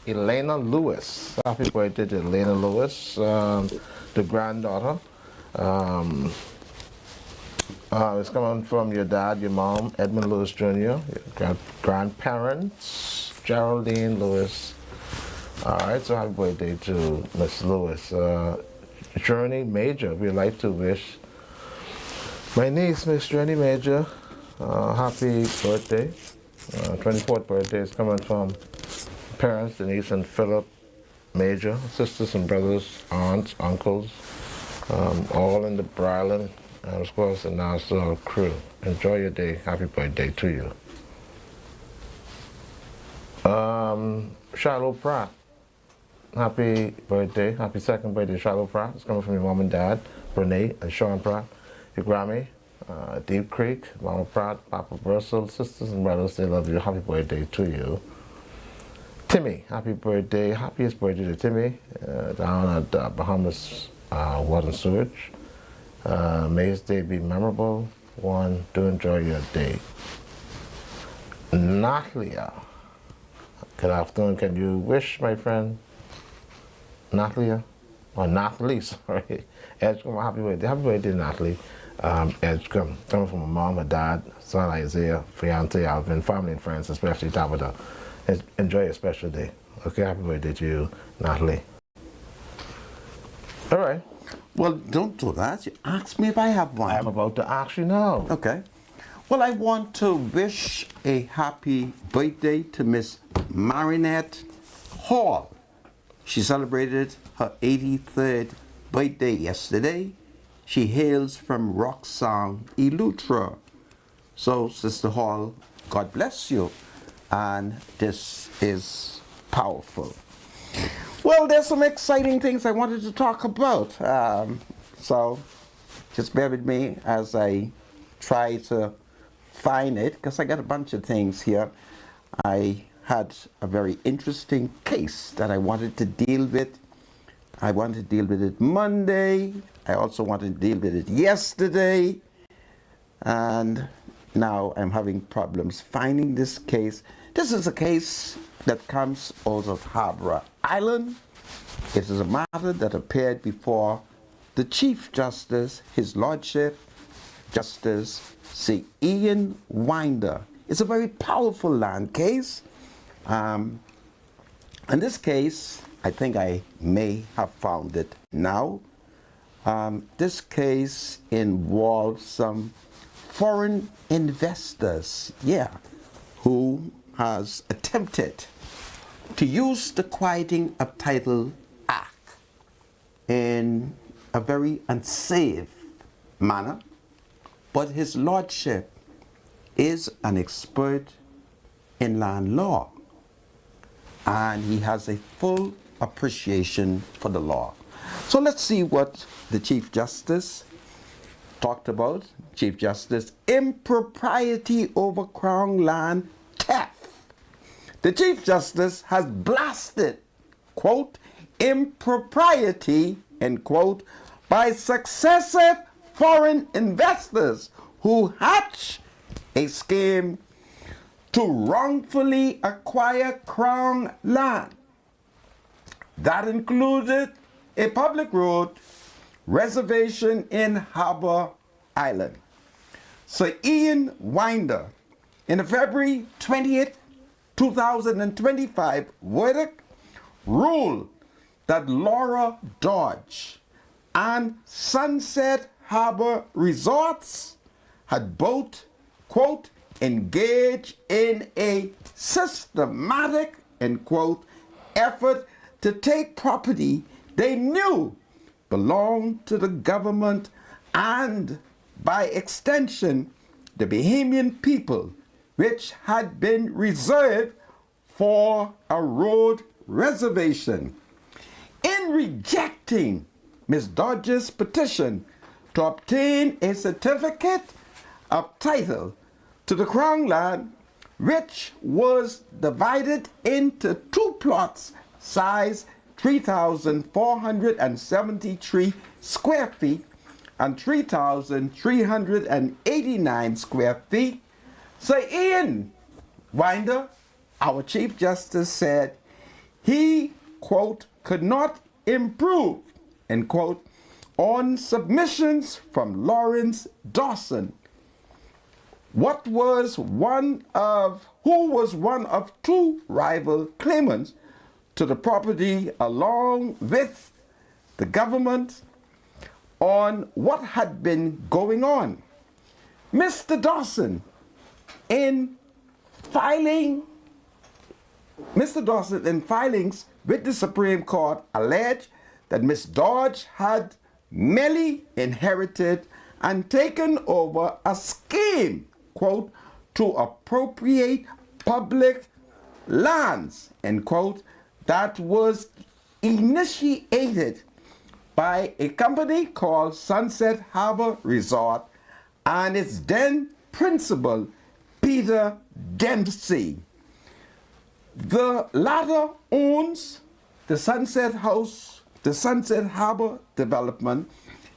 Lewis. Happy birthday to Elena Lewis, the granddaughter. It's coming from your dad, your mom, Edmund Lewis Jr., your grandparents, Geraldine Lewis. All right, so happy birthday to Miss Lewis. Journey Major, we'd like to wish my niece, Miss Journey Major, happy birthday. 24th birthday is coming from parents, Denise and Philip Major, sisters and brothers, aunts, uncles, all in the Bryland, and of course the Nassau crew. Enjoy your day. Happy birthday to you. Shiloh Pratt, happy birthday. Happy second birthday, Shiloh Pratt. It's coming from your mom and dad, Renee and Sean Pratt, your Grammy. Deep Creek, Mama Pratt, Papa Brussels, sisters and brothers, they love you. Happy birthday to you. Timmy, happy birthday. Happiest birthday to Timmy down at Bahamas Water and Sewage. May his day be memorable. One, do enjoy your day. Natalia, good afternoon. Can you wish my friend Natalia, or Nathalie, sorry, Edgecombe, happy birthday. Happy birthday, Natalie. Edgecombe, coming from my mom, my dad, son Isaiah, fiance Alvin, family and friends, especially Tabitha. Enjoy a special day. Okay, happy birthday to you, Natalie. All right. Well, don't do that. You ask me if I have one. I'm about to ask you now. Okay. Well, I want to wish a happy birthday to Miss Marinette Hall. She celebrated her 83rd birthday yesterday. She hails from Roxanne, Eleuthera. So, Sister Hall, God bless you. And this is powerful. Well, there's some exciting things I wanted to talk about. So, just bear with me as I try to find it, because I got a bunch of things here. I had a very interesting case that I wanted to deal with. I wanted to deal with it Monday. I also wanted to deal with it yesterday. And now I'm having problems finding this case. This is a case that comes out of Harbour Island. It is a matter that appeared before the Chief Justice, His Lordship, Justice Sir Ian Winder. It's a very powerful land case. In this case, I think I may have found it now. This case involves some foreign investors, who has attempted to use the Quieting of Title Act in a very unsafe manner. But His Lordship is an expert in land law, and he has a full appreciation for the law. So let's see what the Chief Justice talked about. Chief Justice, impropriety over Crown land theft. The Chief Justice has blasted, quote, impropriety, end quote, by successive foreign investors who hatch a scheme to wrongfully acquire Crown land. That included a public road reservation in Harbour Island. Sir Ian Winder, in a February 20th, 2025 verdict, ruled that Laura Dodge and Sunset Harbour Resorts had both, quote, engaged in a systematic, end quote, effort to take property they knew belonged to the government and, by extension, the Bahamian people, which had been reserved for a road reservation. In rejecting Ms. Dodge's petition to obtain a certificate of title to the Crown land, which was divided into two plots, size 3,473 square feet and 3,389 square feet, Sir Ian Winder, our Chief Justice, said he, quote, could not improve, end quote, on submissions from Lawrence Dawson, who was one of two rival claimants to the property, along with the government, on what had been going on. Mr. Dawson, in filings with the Supreme Court, alleged that Ms. Dodge had merely inherited and taken over a scheme, quote, to appropriate public lands, end quote, that was initiated by a company called Sunset Harbour Resort and its then principal, Peter Dempsey. The latter owns the Sunset Harbour development,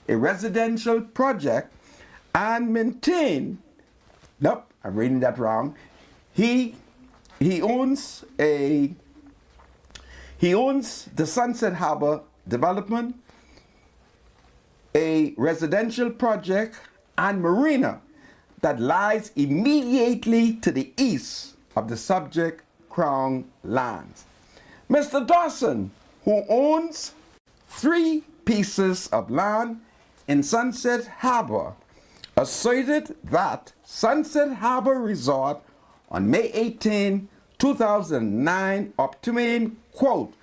a residential project, and maintain, nope, I'm reading that wrong. He owns the Sunset Harbour development, a residential project, and marina that lies immediately to the east of the subject Crown lands. Mr. Dawson, who owns 3 pieces of land in Sunset Harbor, asserted that Sunset Harbor Resort on May 18, 2009 obtained, quote,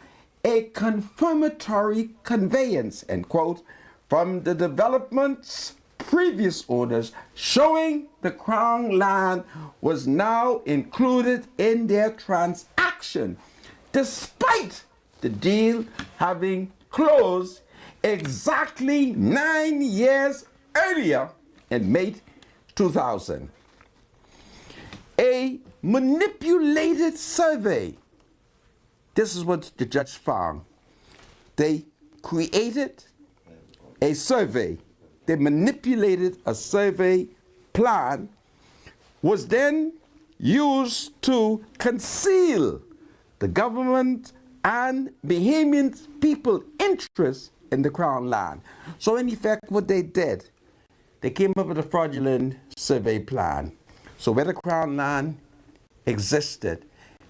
a confirmatory conveyance, end quote, from the development's previous owners showing the Crown land was now included in their transaction, despite the deal having closed exactly 9 years earlier in May 2000. A manipulated survey. This is what the judge found. They created a survey. They manipulated a survey plan, was then used to conceal the government and Bahamian people interest in the Crown land. So in effect, what they did, they came up with a fraudulent survey plan. So where the Crown land existed,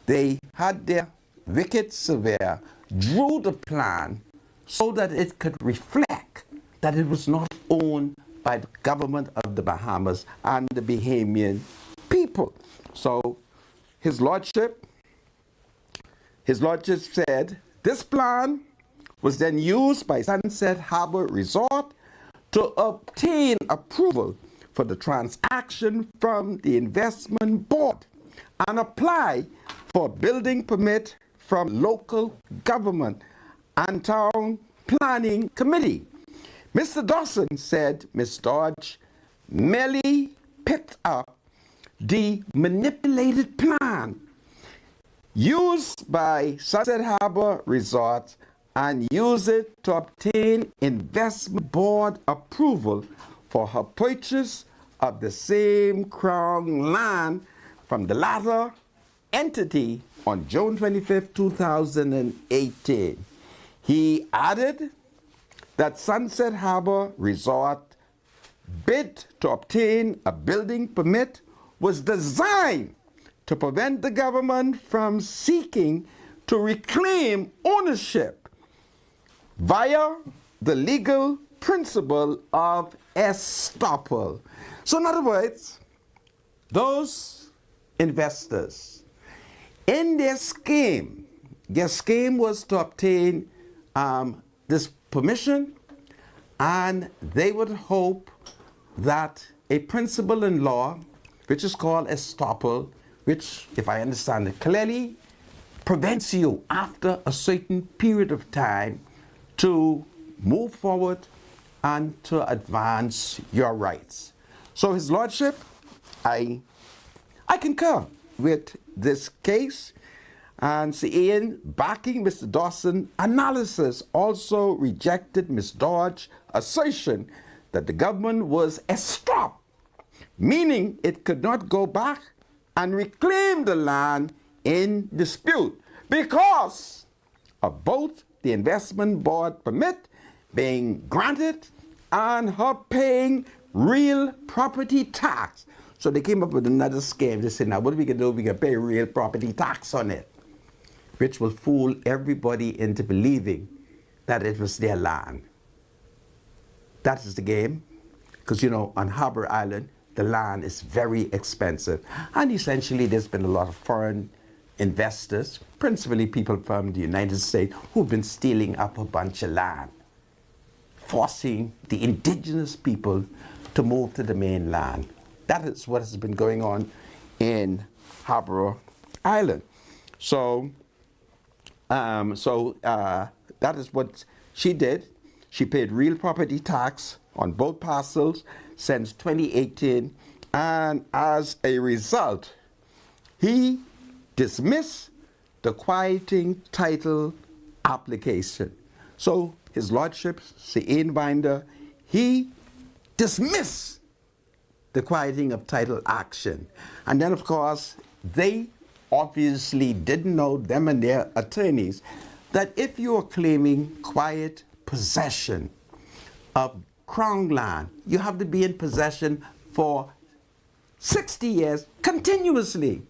they had their wicked surveyor drew the plan so that it could reflect that it was not owned by the government of the Bahamas and the Bahamian people. So His Lordship said this plan was then used by Sunset Harbor Resort to obtain approval for the transaction from the investment board and apply for a building permit from local government and town planning committee. Mr. Dawson said Ms. Dodge merely picked up the manipulated plan used by Sunset Harbor Resort and used it to obtain investment board approval for her purchase of the same Crown land from the latter entity on June 25, 2018. He added that Sunset Harbor Resort bid to obtain a building permit was designed to prevent the government from seeking to reclaim ownership via the legal principle of estoppel. So in other words, those investors, in their scheme was to obtain this permission, and they would hope that a principle in law, which is called estoppel, which, if I understand it clearly, prevents you after a certain period of time to move forward and to advance your rights. So His Lordship, I concur with this case, and Ian backing Mr. Dawson's analysis also rejected Ms. Dodge's assertion that the government was estopped, meaning it could not go back and reclaim the land in dispute because of both the investment board permit being granted and her paying real property tax. So they came up with another scheme. They said, now what we can do? We can pay real property tax on it, which will fool everybody into believing that it was their land. That is the game, because you know, on Harbor Island, the land is very expensive. And essentially, there's been a lot of foreign investors, principally people from the United States, who've been stealing up a bunch of land, forcing the indigenous people to move to the mainland. That is what has been going on in Harbor Island. So that is what she did. She paid real property tax on both parcels since 2018, and as a result, he dismissed the quieting title application. So His Lordship, Ian Binder, he dismissed the quieting of title action. And then, of course, they obviously didn't know, them and their attorneys, that if you are claiming quiet possession of Crown land, you have to be in possession for 60 years continuously.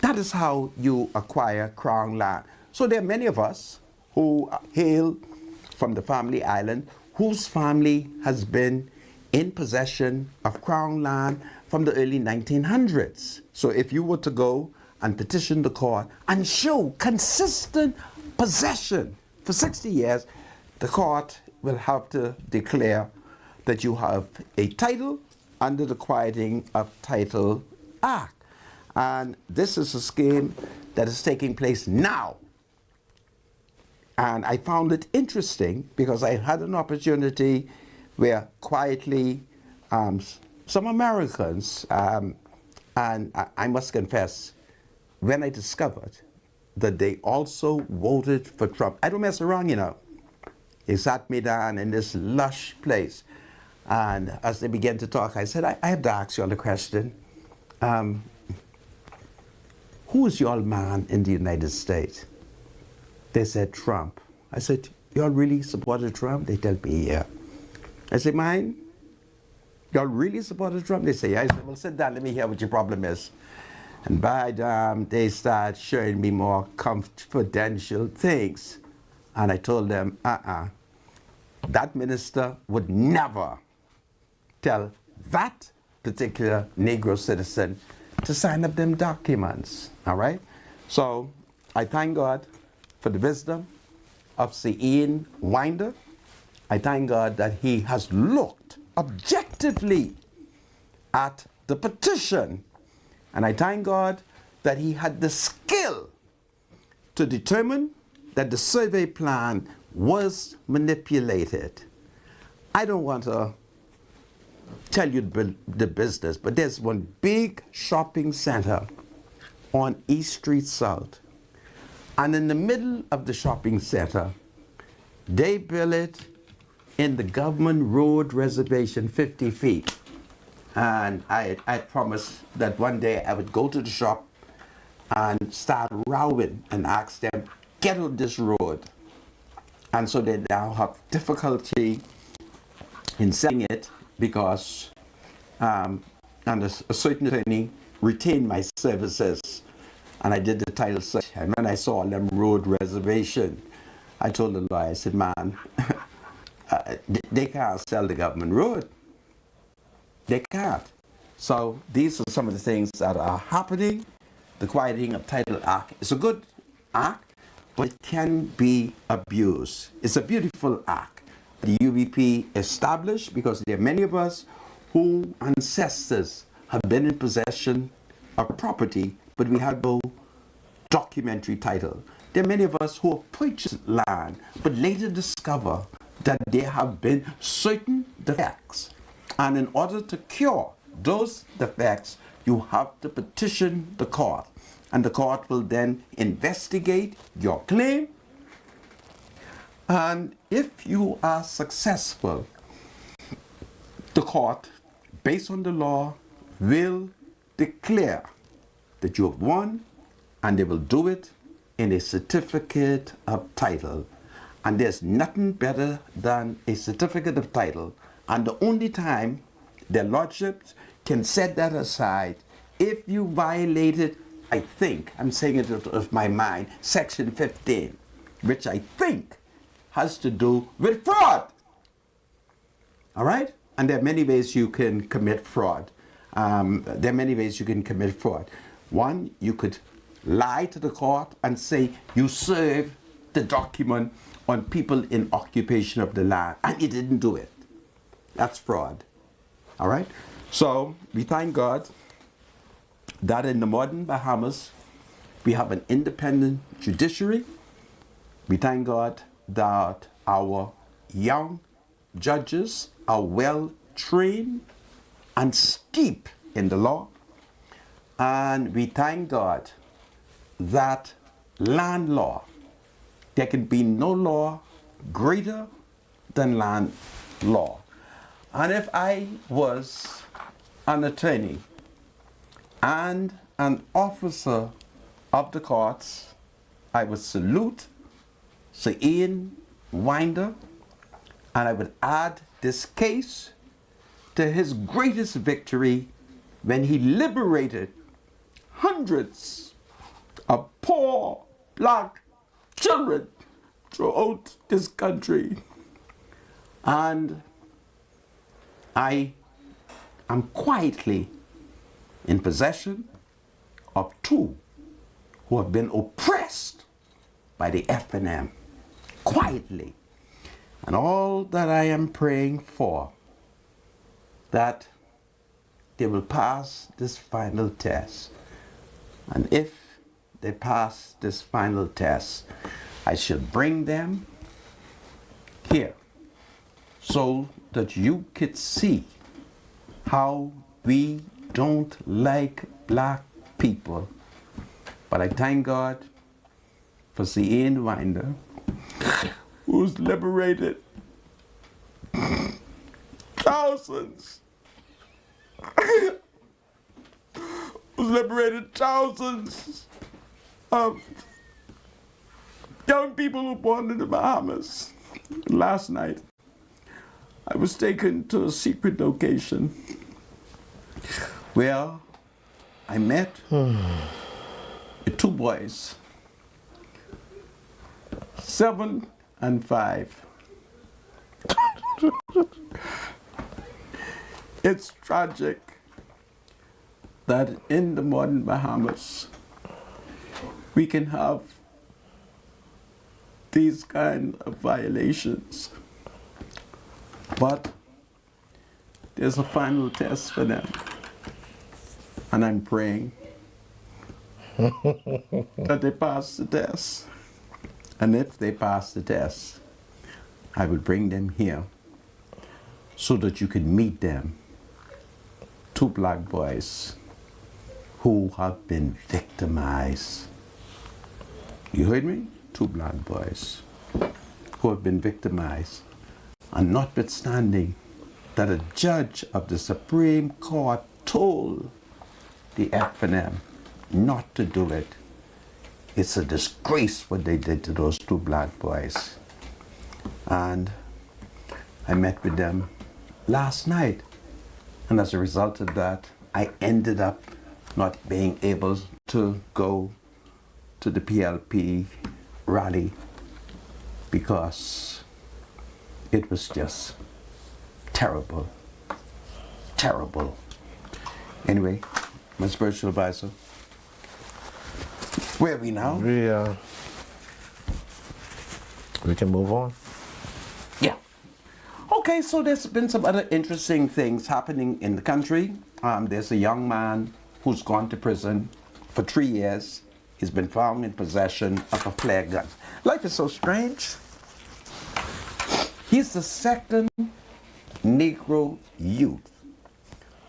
That is how you acquire Crown land. So there are many of us who hail from the family island whose family has been in possession of Crown land from the early 1900s. So if you were to go and petition the court and show consistent possession for 60 years, the court will have to declare that you have a title under the Quieting of Title Act. And this is a scheme that is taking place now. And I found it interesting because I had an opportunity where quietly some Americans, and I must confess, when I discovered that they also voted for Trump, I don't mess around, you know. They sat me down in this lush place. And as they began to talk, I said, I have to ask you all a question. Who is your man in the United States? They said, Trump. I said, y'all really supported Trump? They tell me, yeah. I said, mine? Y'all really supported Trump? They say, yeah. I said, well, sit down, let me hear what your problem is. And by damn, they start showing me more confidential things. And I told them, that minister would never tell that particular Negro citizen to sign up them documents, all right? So I thank God for the wisdom of Sir Ian Winder. I thank God that he has looked objectively at the petition. And I thank God that he had the skill to determine that the survey plan was manipulated. I don't want to tell you the business, but there's one big shopping center on East Street South. And in the middle of the shopping center, they built it in the government road reservation 50 feet. And I promised that one day I would go to the shop and start rowing and ask them, get on this road. And so they now have difficulty in selling it because and a certain attorney retained my services, and I did the title search. And when I saw them road reservation, I told the lawyer, I said, man, they can't sell the government road. They can't. So these are some of the things that are happening. The Quieting of Title Act is a good act, but it can be abused. It's a beautiful act. The UBP established because there are many of us whose ancestors have been in possession of property, but we have no documentary title. There are many of us who have purchased land, but later discover that there have been certain defects. And in order to cure those defects, you have to petition the court. And the court will then investigate your claim. And if you are successful, the court, based on the law, will declare that you have won, and they will do it in a certificate of title. And there's nothing better than a certificate of title. And the only time their lordships can set that aside if you violated, I think, I'm saying it out of my mind, Section 15, which I think has to do with fraud. All right? And there are many ways you can commit fraud. There are many ways you can commit fraud. One, you could lie to the court and say you served the document on people in occupation of the land, and you didn't do it. That's fraud. All right? So we thank God that in the modern Bahamas, we have an independent judiciary. We thank God that our young judges are well trained and steep in the law. And we thank God that land law, there can be no law greater than land law. And if I was an attorney and an officer of the courts, I would salute Sir Ian Winder, and I would add this case to his greatest victory when he liberated hundreds of poor black children throughout this country. And I am quietly in possession of two who have been oppressed by the FNM, quietly. And all that I am praying for, that they will pass this final test. And if they pass this final test, I shall bring them here so that you could see how we don't like black people. But I thank God for C.N. Winder, who's liberated thousands, of young people who were born in the Bahamas. Last night, I was taken to a secret location where I met the two boys, 7 and 5. It's tragic that in the modern Bahamas we can have these kind of violations, but there's a final test for them, and I'm praying that they pass the test. And if they pass the test, I will bring them here so that you can meet them. Two black boys who have been victimized. You heard me? Two black boys who have been victimized. And notwithstanding that a judge of the Supreme Court told the FNM not to do it, it's a disgrace what they did to those two black boys. And I met with them last night. And as a result of that, I ended up not being able to go to the PLP rally because it was just terrible. Terrible. Anyway, my spiritual advisor, where are we now? We can move on. Yeah. Okay, so there's been some other interesting things happening in the country. There's a young man who's gone to prison for 3 years. He's been found in possession of a flare gun. Life is so strange. He's the second Negro youth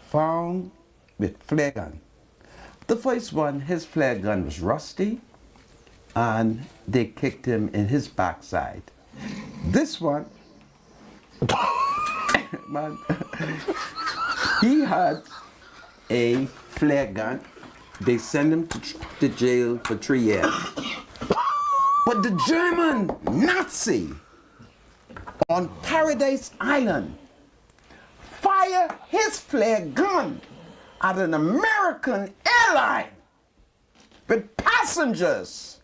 found with flare gun. The first one, his flare gun was rusty, and they kicked him in his backside. This one, man, he had a flare gun. They sent him to jail for 3 years. But the German Nazi on Paradise Island fired his flare gun at an American airline with passengers.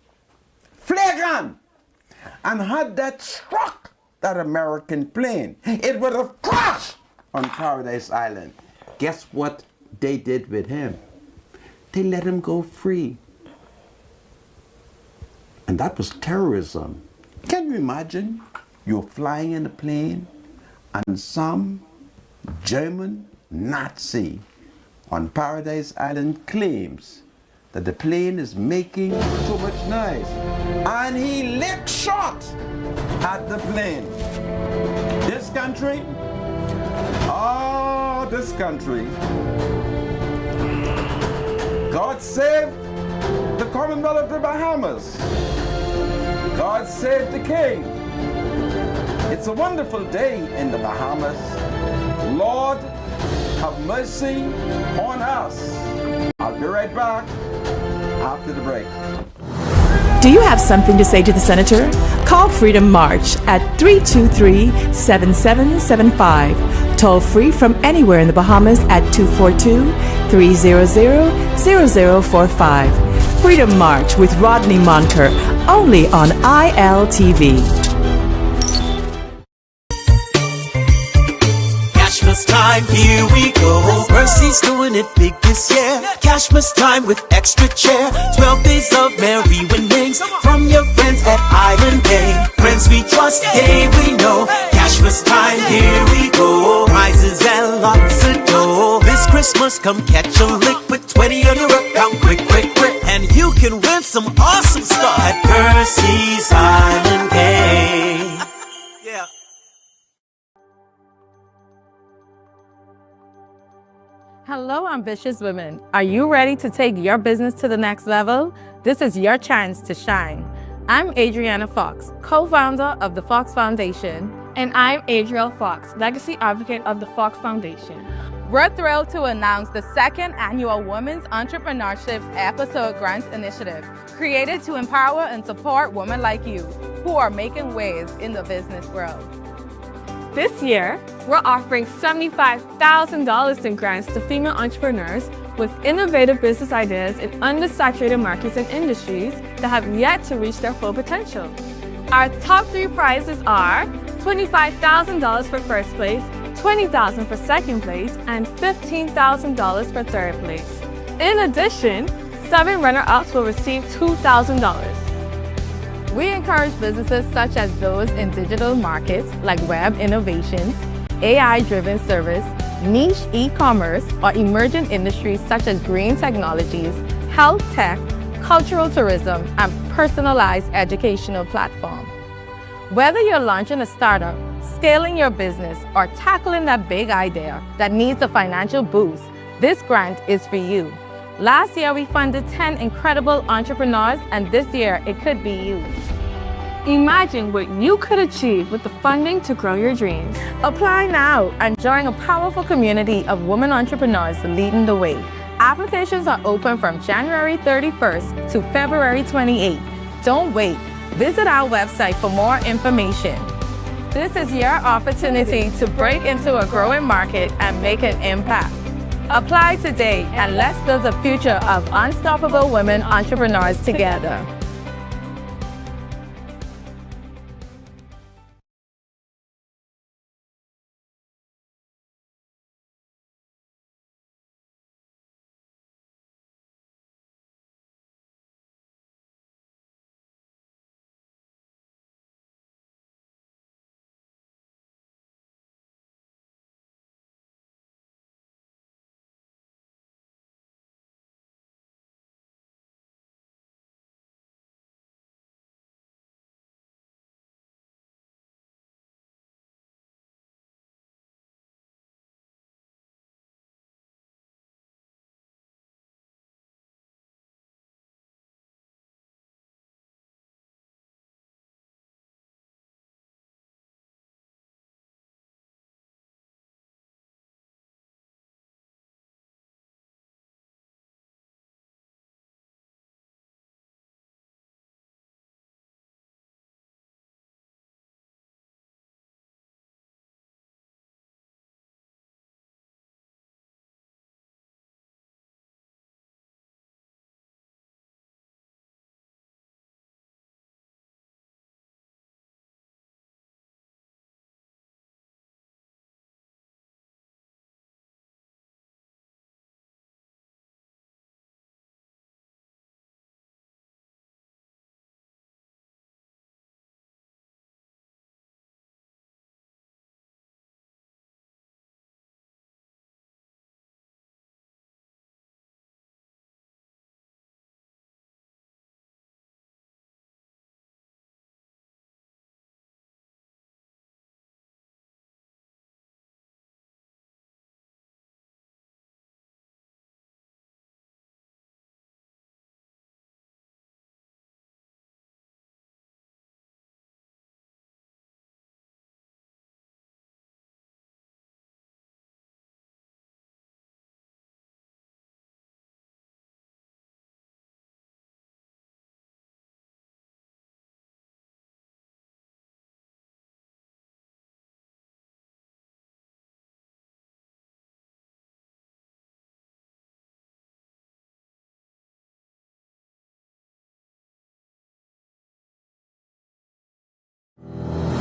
Flare gun. And had that struck that American plane, it would have crashed on Paradise Island. Guess what they did with him? They let him go free. And that was terrorism. Can you imagine? You're flying in a plane and some German Nazi on Paradise Island claims that the plane is making too much noise. And he licked shot at the plane. This country, this country, God save the Commonwealth of the Bahamas. God save the King. It's a wonderful day in the Bahamas. Lord, have mercy on us. I'll be right back after the break. Do you have something to say to the Senator? Call Freedom March at 323-7775. Toll free from anywhere in the Bahamas at 242-300-0045. Freedom March with Rodney Monker, only on ILTV. Cashmas time, here we go. Mercy's doing it big this year. Cashmas time with extra chair. 12 days of merry winnings from your friends at Island Day. Friends we trust, hey we know. Cashmas time, here we go. Prizes and lots of dough. This Christmas, come catch a lick with 20 on your account. Quick, quick, quick. And you can win some awesome stuff at Percy's Island Day. Yeah. Hello, ambitious women. Are you ready to take your business to the next level? This is your chance to shine. I'm Adriana Fox, co-founder of the Fox Foundation. And I'm Adriel Fox, legacy advocate of the Fox Foundation. We're thrilled to announce the second annual Women's Entrepreneurship Episode Grants Initiative, created to empower and support women like you who are making waves in the business world. This year, we're offering $75,000 in grants to female entrepreneurs with innovative business ideas in undersaturated markets and industries that have yet to reach their full potential. Our top 3 prizes are $25,000 for first place, $20,000 for second place, and $15,000 for third place. In addition, 7 runner-ups will receive $2,000. We encourage businesses such as those in digital markets like web innovations, AI-driven service, niche e-commerce, or emerging industries such as green technologies, health tech, cultural tourism, and personalized educational platform. Whether you're launching a startup, scaling your business, or tackling that big idea that needs a financial boost, this grant is for you. Last year, we funded 10 incredible entrepreneurs, and this year, it could be you. Imagine what you could achieve with the funding to grow your dreams. Apply now and join a powerful community of women entrepreneurs leading the way. Applications are open from January 31st to February 28th. Don't wait. Visit our website for more information. This is your opportunity to break into a growing market and make an impact. Apply today and let's build a future of unstoppable women entrepreneurs together.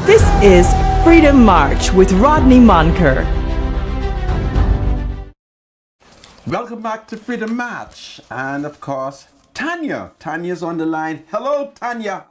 This is Freedom March with Rodney Monker. Welcome back to Freedom March. And of course, Tanya. Tanya's on the line. Hello, Tanya.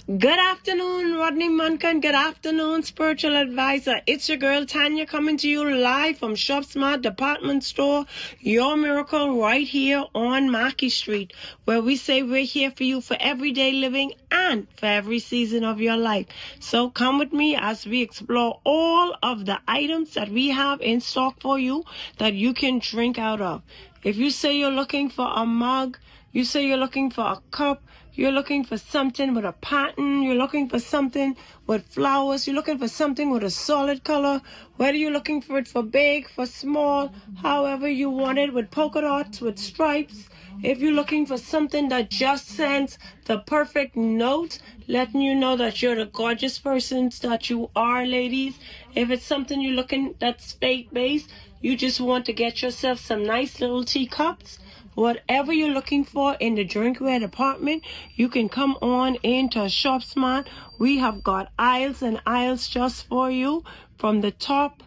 Good afternoon, Rodney Muncan. Good afternoon, spiritual advisor. It's your girl Tanya coming to you live from Shop Smart Department Store, Your Miracle, right here on Marquis Street, where we say we're here for you for everyday living and for every season of your life. So come with me as we explore all of the items that we have in stock for you that you can drink out of. If you say you're looking for a mug, you say you're looking for a cup, you're looking for something with a pattern, you're looking for something with flowers, you're looking for something with a solid color, whether you're looking for it for big, for small, however you want it, with polka dots, with stripes. If you're looking for something that just sends the perfect note, letting you know that you're the gorgeous persons that you are, ladies. If it's something you're looking that's faith-based, you just want to get yourself some nice little teacups. Whatever you're looking for in the drinkware department, you can come on into Shop Smart. We have got aisles and aisles just for you, from the top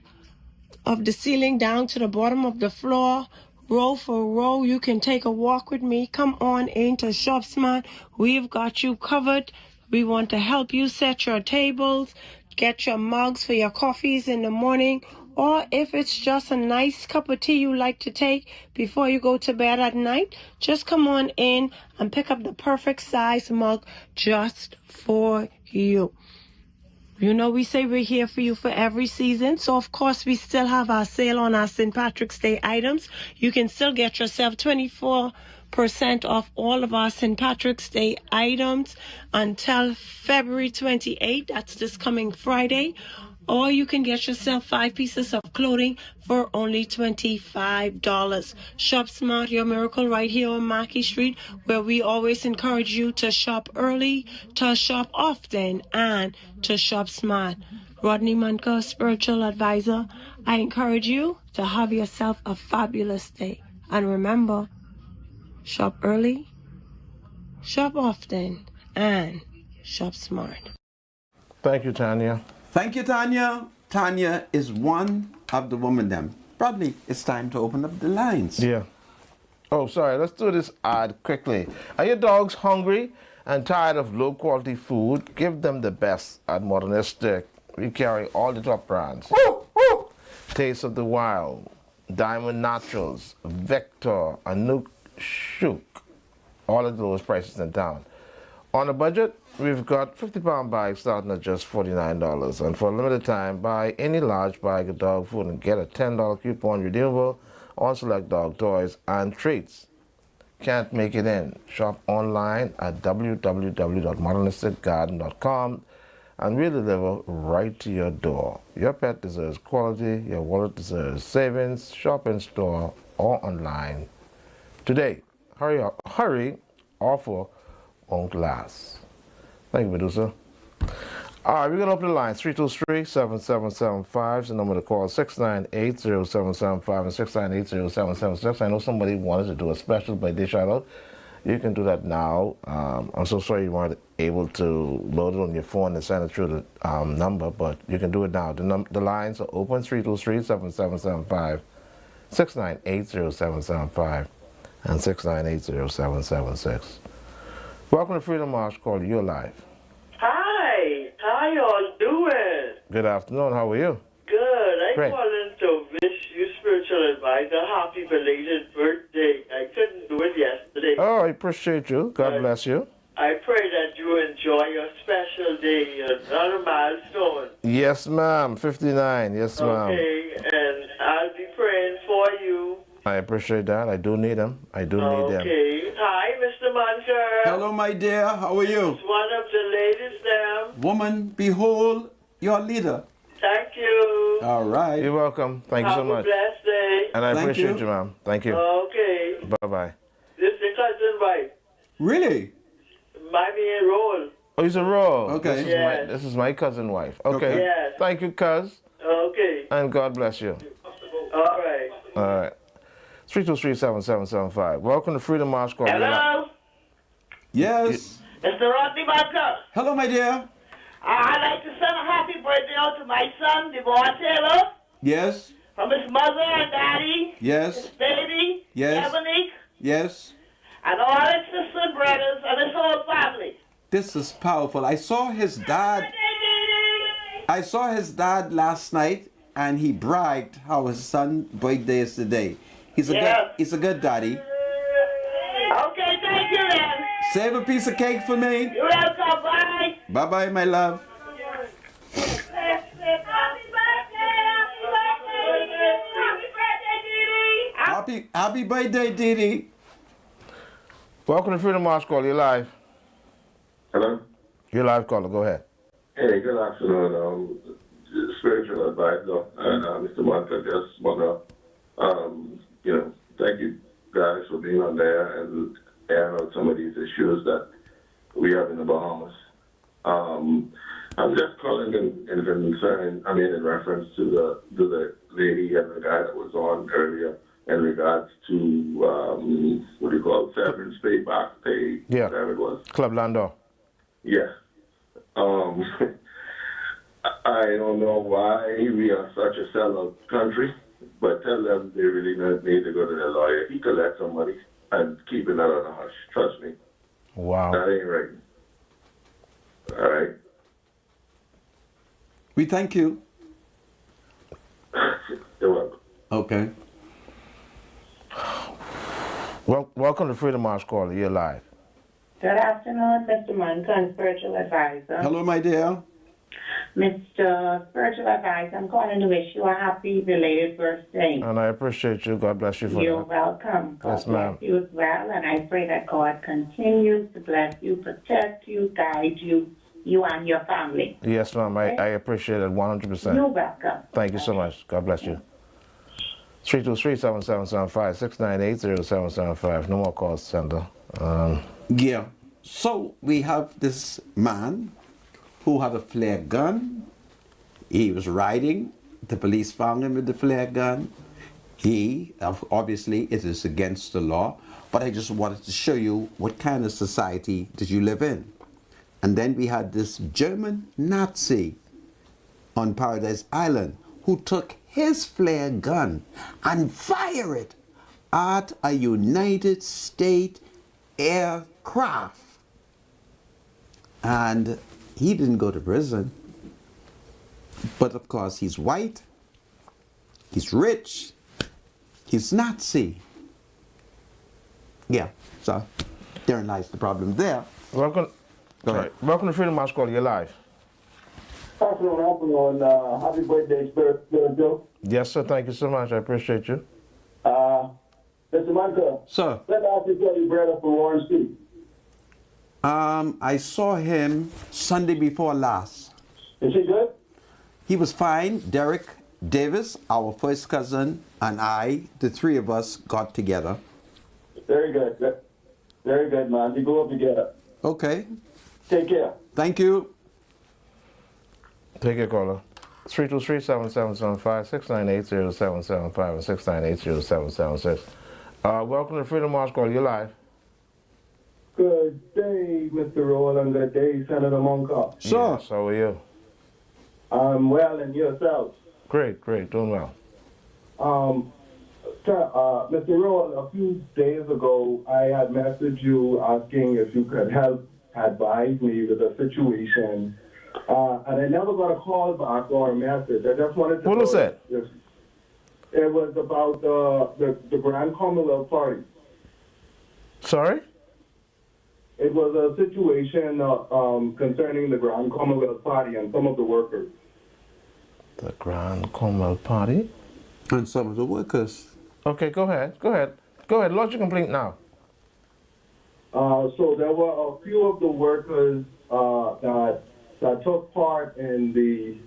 of the ceiling down to the bottom of the floor, row for row. You can take a walk with me. Come on into Shop Smart. We've got you covered. We want to help you set your tables, get your mugs for your coffees in the morning, or if it's just a nice cup of tea you like to take before you go to bed at night, just come on in and pick up the perfect size mug just for you. You know, we say we're here for you for every season. So, of course, we still have our sale on our St. Patrick's Day items. You can still get yourself 24% off all of our St. Patrick's Day items until February 28th. That's this coming Friday. Or you can get yourself 5 pieces of clothing for only $25. Shop Smart, Your Miracle, right here on Marquis Street, where we always encourage you to shop early, to shop often, and to shop smart. Rodney Munker, spiritual advisor. I encourage you to have yourself a fabulous day. And remember, shop early, shop often, and shop smart. Thank you, Tanya. Thank you, Tanya. Tanya is one of the women them. Probably it's time to open up the lines. Yeah. Oh, sorry. Let's do this ad quickly. Are your dogs hungry and tired of low-quality food? Give them the best at Modernistic. We carry all the top brands. Taste of the Wild, Diamond Naturals, Vector, Anouk, Shook. All of those prices in town. On a budget, we've got 50-pound bags starting at just $49. And for a limited time, buy any large bag of dog food and get a $10 coupon redeemable on select dog toys and treats. Can't make it in? Shop online at www.modernisticgarden.com and we'll deliver right to your door. Your pet deserves quality, your wallet deserves savings. Shop in store or online today. Hurry, offer won't last. Thank you, Medusa. All right, we're going to open the lines. 323-7775 is the number to call. 698-0775 and 698-0776. I know somebody wanted to do a special birthday shout-out. You can do that now. I'm so sorry you weren't able to load it on your phone and send it through the number, but you can do it now. The lines are open. 323-7775, 698-0775, and 698-0776. Welcome to Freedom March Call. You're live. Hi, how y'all doing? Good afternoon. How are you? Good. I Great. calling to wish you, spiritual advisor, happy belated birthday. I couldn't do it yesterday. Oh, I appreciate you. God bless you. I pray that you enjoy your special day, another milestone. Yes, ma'am. 59. Yes, ma'am. Okay, and I'll be praying for you. I appreciate that. I do need them. I do need them. Okay. Hi, Mr. Munker. Hello, my dear. How are you? It's one of the ladies there. Woman, behold your leader. Thank you. All right. You're welcome. Thank you so much. Have a blessed day. And I appreciate you, ma'am. Thank you. Okay. Bye-bye. This is your cousin wife. Really? Miami and Roll. Oh, he's a roll. Okay. This is my cousin wife. Okay. Yes. Thank you, cuz. Okay. And God bless you. All right. All right. 323-7775. Welcome to Freedom March Call. Hello? Yes. Mr. Rodney Barker. Hello, my dear. I'd like to send a happy birthday out to my son, Devon Taylor, Yes. from his mother and daddy, Yes. his baby, Yes. Ebony, Yes. and all his sisters and brothers and his whole family. This is powerful. I saw his dad. I saw his dad last night, and he bragged how his son's birthday is today. He's a good daddy. Okay, thank you then. Save a piece of cake for me. You're welcome. Bye. Bye bye, my love. Happy birthday, Didi. Welcome to Freedom March Call. You're live. Hello? You're live, caller. Go ahead. Hey, good afternoon. Spiritual advisor and Mr. Monta. Just want to, thank you guys for being on there and airing out some of these issues that we have in the Bahamas. I'm just calling in reference to the lady and the guy that was on earlier in regards to, severance pay, back pay, whatever it was. Club Landor. Yeah. I don't know why we are such a sellout country, but tell them they really need to go to their lawyer. He collect some money and keep it out on the hush. Trust me. Wow. That ain't right. All right. We thank you. You're welcome. Okay. Well, welcome to Freedom March Call. You're live. Good afternoon, Mr. Monta, Spiritual Advisor. Hello, my dear. Mr. Spiritual Advisor, I'm calling to wish you a happy belated birthday. And I appreciate you. God bless you for You're that. welcome. God Yes, ma'am. bless you as well, and I pray that God continues to bless you, protect you, guide you, you and your family. Yes, ma'am. I appreciate it 100%. You're welcome. Thank you so much. God bless you. 323-7775, 698-0775. No more calls, Sender. Yeah. So we have this man who had a flare gun. He was riding. The police found him with the flare gun. Obviously, it is against the law. But I just wanted to show you what kind of society did you live in. And then we had this German Nazi on Paradise Island who took his flare gun and fired it at a United States aircraft. And he didn't go to prison. But of course, he's white, he's rich, he's Nazi. Yeah, so therein lies the problem there. Welcome. Go ahead. Welcome to Freedom March Call. You're live. Afternoon, happy birthday, Spirit Joe. Yes, sir. Thank you so much. I appreciate you. Mr. Monta. Sir. Let me ask you tell you brother from Warren Street. I saw him Sunday before last. Is he good? He was fine. Derek Davis, our first cousin, and I, the three of us, got together. Very good. Very good, man. You go up together. Okay. Take care. Thank you. Take your caller. 323-7775, 698-0775, and 698-0776. Welcome to Freedom March Call. You're live. Good day, Mr. Roland. Good day, Senator Monka. Sure. Yes, how are you? I'm well, and yourself? Great, doing well. Mr. Roland, a few days ago, I had messaged you asking if you could help advise me with a situation. And I never got a call back or a message. I just wanted to What was that? It was about the Grand Commonwealth Party. Sorry? It was a situation concerning the Grand Commonwealth Party and some of the workers. The Grand Commonwealth Party? And some of the workers. Okay, go ahead. Lodge your complaint now. So there were a few of the workers that took part in the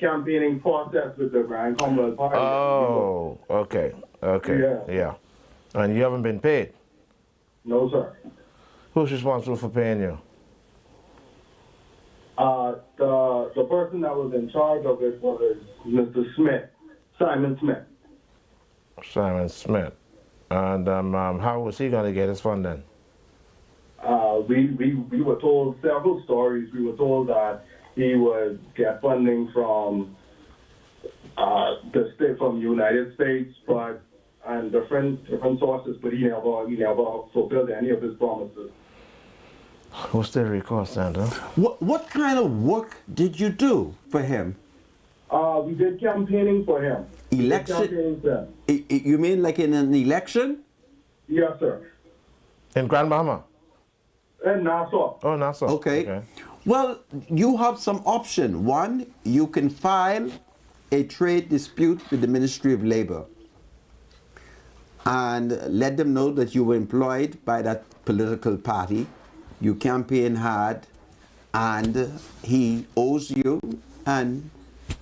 campaigning process with the Grand Commonwealth Party. Oh, okay. Yeah. And you haven't been paid? No, sir. Who's responsible for paying you? The person that was in charge of it was Mr. Smith, Simon Smith. Simon Smith. And how was he going to get his funding? We were told several stories. We were told that he would get funding from the state, from the United States, and different sources, but he never fulfilled any of his promises. What's the record, Sandra? What kind of work did you do for him? We did campaigning for him. Election? You mean like in an election? Yes, sir. In Grand Bahama? In Nassau. Oh, Nassau. Okay. Well, you have some option. One, you can file a trade dispute with the Ministry of Labor and let them know that you were employed by that political party. You campaign hard and he owes you, and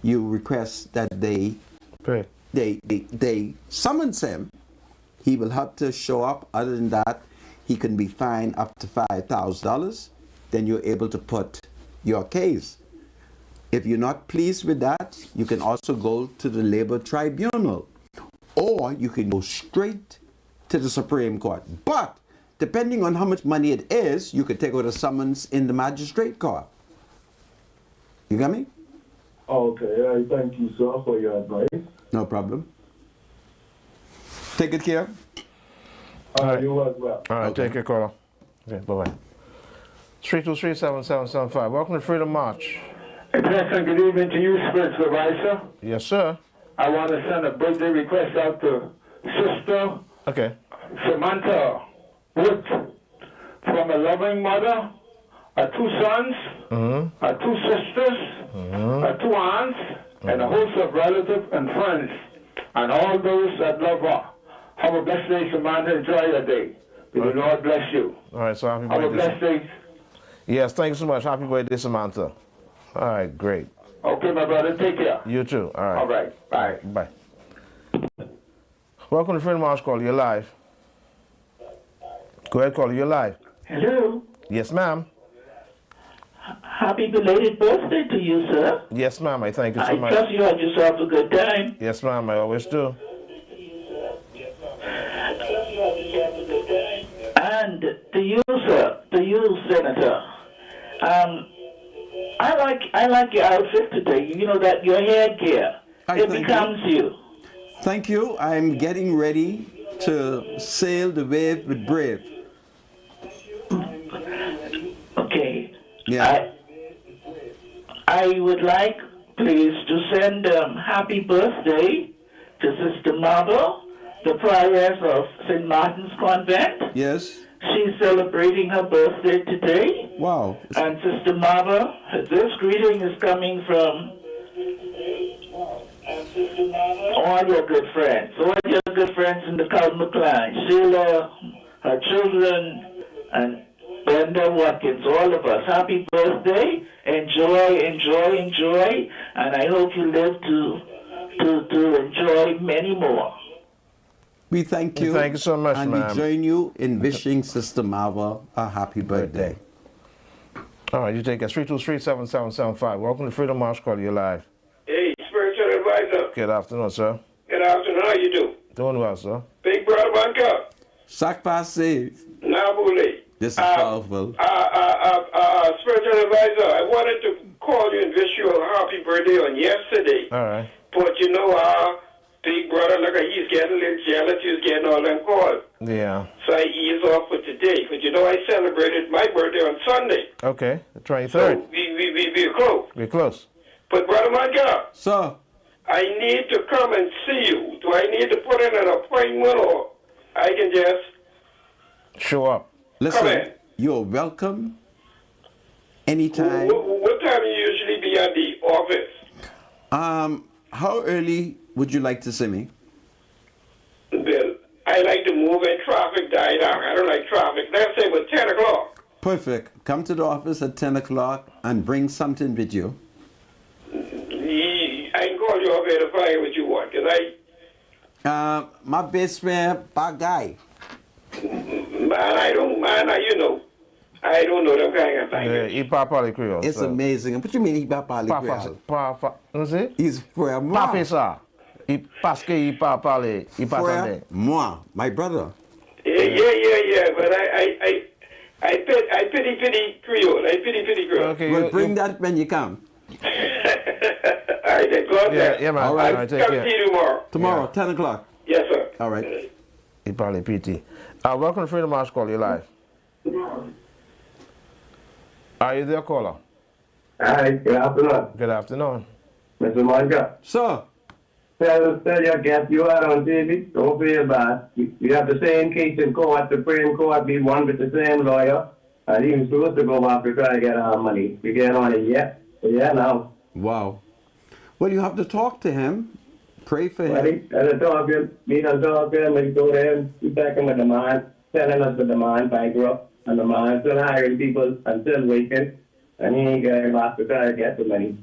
you request that they summons him. He will have to show up. Other than that, he can be fined up to $5,000. Then you're able to put your case. If you're not pleased with that, you can also go to the Labor Tribunal, or you can go straight to the Supreme Court. But depending on how much money it is, you could take out a summons in the magistrate court. You got me? Okay, I thank you, sir, for your advice. No problem. Take good care. All right, you as well. All right, Okay. take care, caller. Okay, bye-bye. 323-7775. Welcome to Freedom March. Hey, Pastor, good evening to you, Spiritual Advisor. Yes, sir. I want to send a birthday request out to Sister Samantha Wood, from a loving mother, her 2 sons, her 2 sisters, her 2 aunts, and a host of relatives and friends, and all those that love her. Have a blessed day, Samantha. Enjoy your day. May the Lord bless you. All right, so happy Have a birthday. blessed day. Yes, thank you so much. Happy birthday, Samantha. All right, great. Okay, my brother. Take care. You too. All right. All right. Bye. Bye. Welcome to Freedom March Call. You're live. Go ahead, caller. You're live. Hello. Yes, ma'am. Happy belated birthday to you, sir. Yes, ma'am. I thank you so I much. trust you had yourself a good time. Yes, ma'am. I always do. And to you, sir, to you, Senator, I like your outfit today. You know that your headgear, it becomes you. Thank you. I'm getting ready to sail the wave with Brave. Okay. Yeah. I would like, please, to send happy birthday to Sister Marble, the prioress of St. Martin's Convent. Yes. She's celebrating her birthday today. Wow. And Sister Marble, this greeting is coming from all your good friends in the Caldwell clan, Sheila, her children, and Brenda Watkins, all of us. Happy birthday. Enjoy, enjoy, enjoy. And I hope you live to enjoy many more. We thank you. Thank you so much, and ma'am. we join you in wishing Sister Marva a happy birthday. All right, you take us 323-7775. Welcome to Freedom March Call. You're live. Hey, Spiritual Advisor. Good afternoon, sir. Good afternoon. How you do? Doing well, sir. Big brother Bunker. Sakpa save. Nabule. This is powerful. Spiritual Advisor, I wanted to call you and wish you a happy birthday on yesterday. All right. But you know how Big brother, look, he's getting a little jealous. He was getting all them calls. Yeah. So I ease off for today. But you know, I celebrated my birthday on Sunday. Okay, the 23rd. So we're close. We're close. But brother Micah, sir, I need to come and see you. Do I need to put in an appointment, or I can just show up? Listen, you're welcome anytime. What time do you usually be at the office? How early would you like to see me? Well, I like to move and traffic die down. I don't like traffic. Let's say about 10 o'clock. Perfect. Come to the office at 10 o'clock and bring something with you. I can call you up here to find what you want, because my best friend, bad guy. I don't know them kind of thing. Yeah, he parle Creole. It's amazing. What you mean he parle Creole? He's frère moi. Pas fait ça. Parce qu'il parle, il Frère moi, my brother. Yeah. But I pity Creole. I pity Creole. Okay, Well, bring that when you come. All right, then, go ahead. Yeah, man. All right. take Come care. see you tomorrow. Tomorrow, 10 o'clock. Yes, sir. All right. He probably PT. Welcome to Freedom March Call. You're live. Are you there, caller? Hi, good afternoon. Good afternoon. Mr. Monica. Sir. Tell your guest you are on TV. Don't feel bad. You have the same case in court, Supreme Court, be one with the same lawyer. And he was supposed to go back to try to get our money. We get on it yet. Yeah, now. Wow. Well, you have to talk to him. Pray for him. And I talk to him, meet and talk to him, and go to him, we back him with the man, telling us the demand bankrupt, and the man still hiring people and still waiting, and he ain't getting back to try to get the money.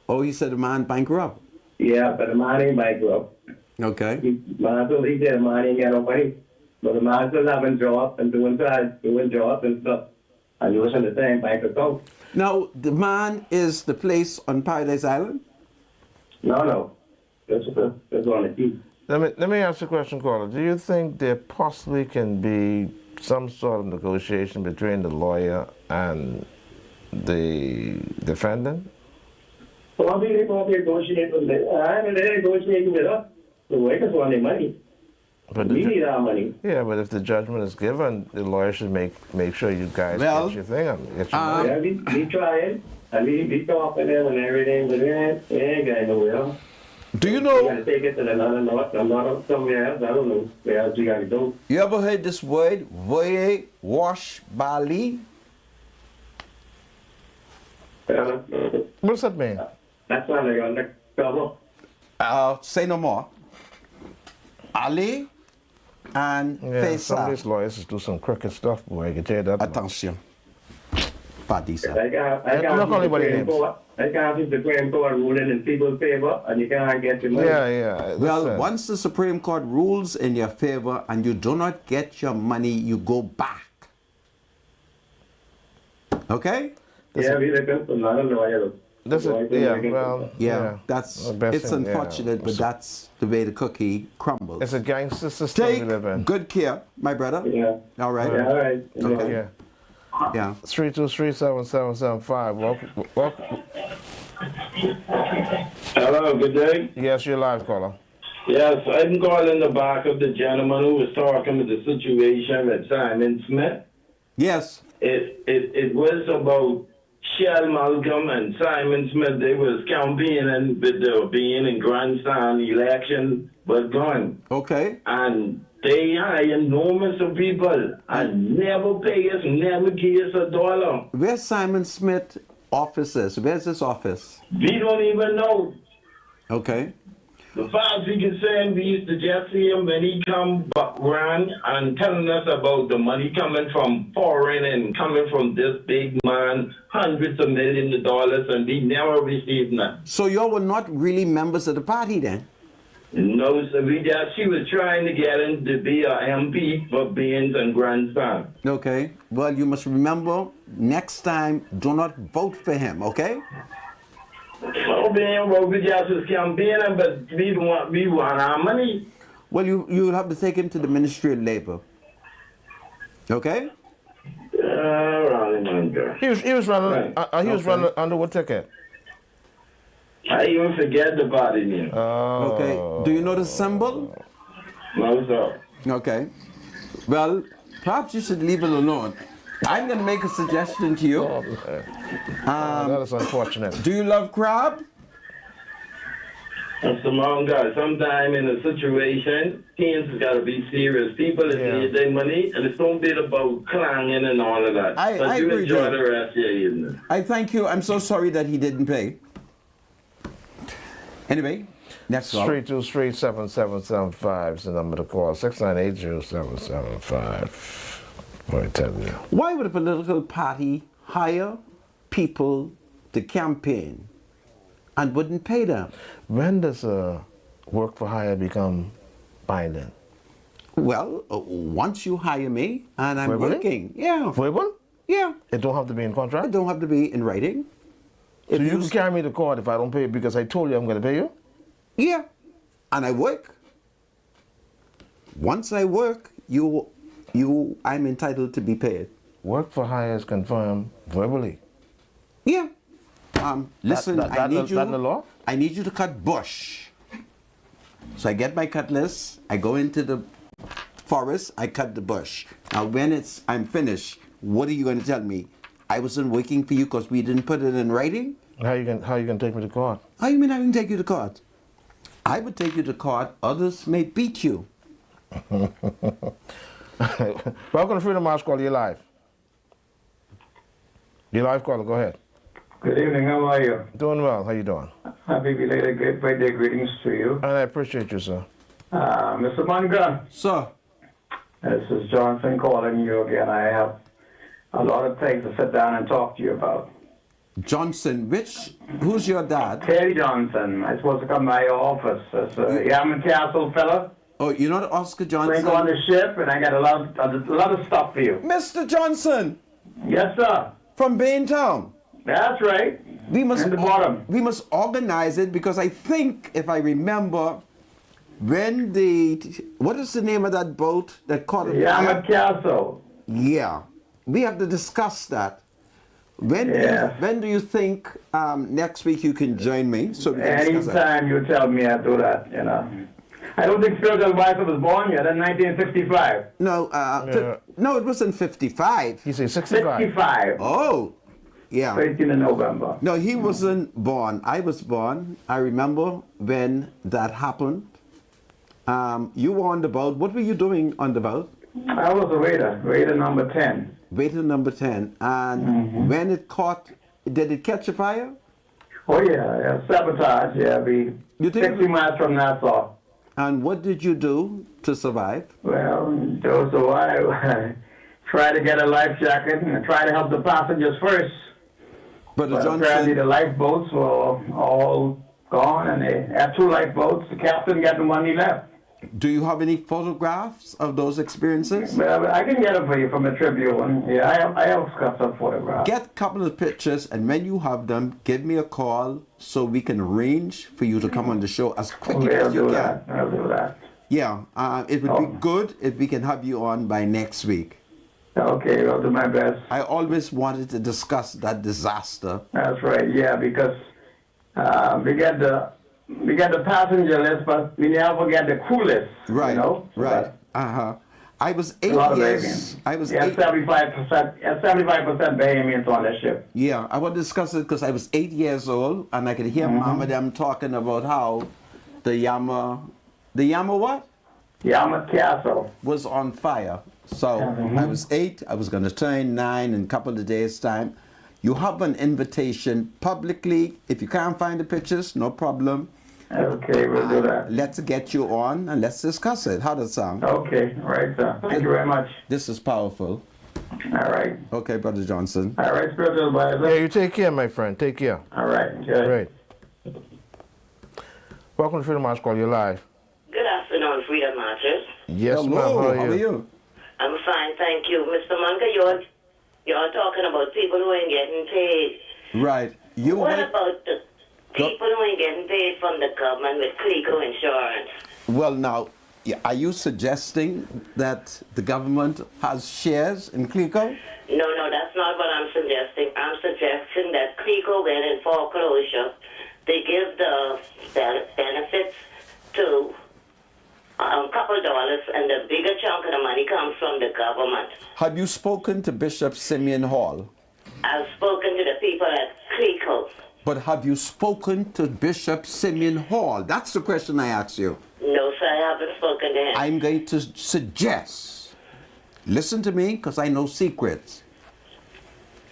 Oh, he said the man bankrupt? Yeah, but the man ain't bankrupt. Okay. He said the man ain't got no money. But the man still having jobs and doing jobs and stuff. And using the same bank account. Now, the man is the place on Paradise Island? No. That's on the key. Let me ask you a question, caller. Do you think there possibly can be some sort of negotiation between the lawyer and the defendant? Well, they won't negotiate with them. I'm negotiating with us. The workers want their money. But we need our money. Yeah, but if the judgment is given, the lawyer should make sure you guys get your thing and get your money. Yeah, we trying. And we talking to them and everything, but they ain't going nowhere. Do you know? You gotta take it to another north, somewhere else. I don't know where else you gotta go. You ever heard this word, voye wash bali? What's that mean? That's why they're on the cover. Say no more. Ali and Yeah, some of Faisal. these lawyers do some crooked stuff, boy. I can tell you that. Attention. Padisa. I can't see the Supreme Court ruling in people's favor, and you can't get your money. Yeah. Well, once the Supreme Court rules in your favor and you do not get your money, you go back. Okay? Yeah, we looking for another lawyer. That's it. Yeah, that's The best it's thing, unfortunate, but that's the way the cookie crumbles. It's a gangster system we live in. Take good care, my brother. Yeah. All right. Yeah, all right. Okay. Yeah. 323-7775. Welcome. Hello, good day. Yes, you're live, caller. Yes, I'm calling the back of the gentleman who was talking about the situation with Simon Smith. Yes. It was about Shell Malcolm and Simon Smith. They was campaigning with the being in grandstand election, but gone. Okay. And they hire enormous of people and never pay us, never give us $1. Where's Simon Smith offices? Where's his office? We don't even know. Okay. The far as we can say, we used to just see him when he come back around and telling us about the money coming from foreign and coming from this big man, hundreds of millions of dollars, and we never received none. So you were not really members of the party then? No, so she was trying to get him to be a MP for Beans and Grandstand. Okay. Well, you must remember, next time, do not vote for him, okay? Well, we just was campaigning, but we want our money. Well, you'll have to take him to the Ministry of Labor. Okay? He was running. He was running under what ticket? I even forget the body name. Okay. Do you know the symbol? No, sir. Okay. Well, perhaps you should leave it alone. I'm going to make a suggestion to you. That is unfortunate. Do you love crab? That's the wrong guy. Sometime in a situation, things has got to be serious. People that need their money, and it's don't be about clanging and all of that. I you agree, enjoy Joe. the rest of your evening. I thank you. I'm so sorry that he didn't pay. Anyway, next call. 323-7775 is the number to call. 698-0775. Let me tell you. Why would a political party hire people to campaign and wouldn't pay them? When does work for hire become binding? Well, once you hire me and I'm Verbally? working. Yeah. Verbal? Yeah. It don't have to be in contract? It don't have to be in writing. So you can carry me to court if I don't pay because I told you I'm going to pay you? Yeah. And I work. Once I work, I'm entitled to be paid. work for hire is confirmed verbally. Yeah. Listen, I need you. That in the law? I need you to cut bush. So I get my cutlass. I go into the forest. I cut the bush. Now, when I'm finished, what are you going to tell me? I wasn't working for you because we didn't put it in writing. How you gonna take me to court? How you mean I can take you to court? I would take you to court. Others may beat you. Welcome to Freedom March Call. You're live. You're live caller. Go ahead. Good evening. How are you? Doing well. How you doing? Happy belated great birthday greetings to you. And I appreciate you, sir. Mr. Munga. Sir. This is Johnson calling you again. I have a lot of things to sit down and talk to you about. Johnson, who's your dad? Terry Johnson. I'm supposed to come by your office. That's a Yaman Castle fella. Oh, you're not Oscar Johnson? Bring on the ship, and I got a lot of stuff for you. Mr. Johnson. Yes, sir. From Baintown. That's right. We must In the bottom. We must organize it because I think, if I remember, when what is the name of that boat that caught a Yaman Castle. Yeah, we have to discuss that. When do you think next week you can join me? So we can discuss that? Anytime you tell me I do that, you know. I don't think Spiritual Advisor was born yet in 1965. No, no, it wasn't 55. He said 65. 65. Oh, yeah. 18th of November. No, he wasn't born. I was born. I remember when that happened. You were on the boat. What were you doing on the boat? I was a waiter number 10. Waiter number 10. And when it caught, did it catch a fire? Oh, yeah, sabotage. Yeah, 60 miles from Nassau. And what did you do to survive? Well, so I try to get a life jacket and try to help the passengers first. But apparently the lifeboats were all gone, and they had 2 lifeboats. The captain got the one he left. Do you have any photographs of those experiences? Well, I can get them for you from the Tribune. Yeah, I have some photographs. Get a couple of pictures, and when you have them, give me a call so we can arrange for you to come on the show as quickly as you can. I'll do that. Yeah, it would be good if we can have you on by next week. Okay, I'll do my best. I always wanted to discuss that disaster. That's right, yeah, because we get the passenger list, but we never get the crew list. Right, you know? right. I was 8 years. I was 75%. 75% Bahamians on the ship. Yeah, I want to discuss it because I was 8 years old, and I could hear Mom and them talking about how the Yama what? Yaman Castle was on fire. So I was 8. I was going to turn 9 in a couple of days' time. You have an invitation publicly. If you can't find the pictures, no problem. Okay, we'll do that. Let's get you on and let's discuss it. How does it sound? Okay, all right, sir. Thank you very much. This is powerful. All right. Okay, Brother Johnson. All right, Spiritual Advisor. Yeah, you take care, my friend. Take care. All right. Good. Great. Welcome to Freedom March Call. You're live. Good afternoon, Freedom Marchers. Yes, ma'am. How are you? I'm fine, thank you. Mr. Munga, you're talking about people who ain't getting paid. Right. What about the people who ain't getting paid from the government with CLECO insurance? Well, now, are you suggesting that the government has shares in CLECO? No, that's not what I'm suggesting. I'm suggesting that CLECO went in foreclosure. They give the benefits to a couple dollars, and the bigger chunk of the money comes from the government. Have you spoken to Bishop Simeon Hall? I've spoken to the people at CLECO. But have you spoken to Bishop Simeon Hall? That's the question I asked you. No, sir, I haven't spoken to him. I'm going to suggest, listen to me, because I know secrets.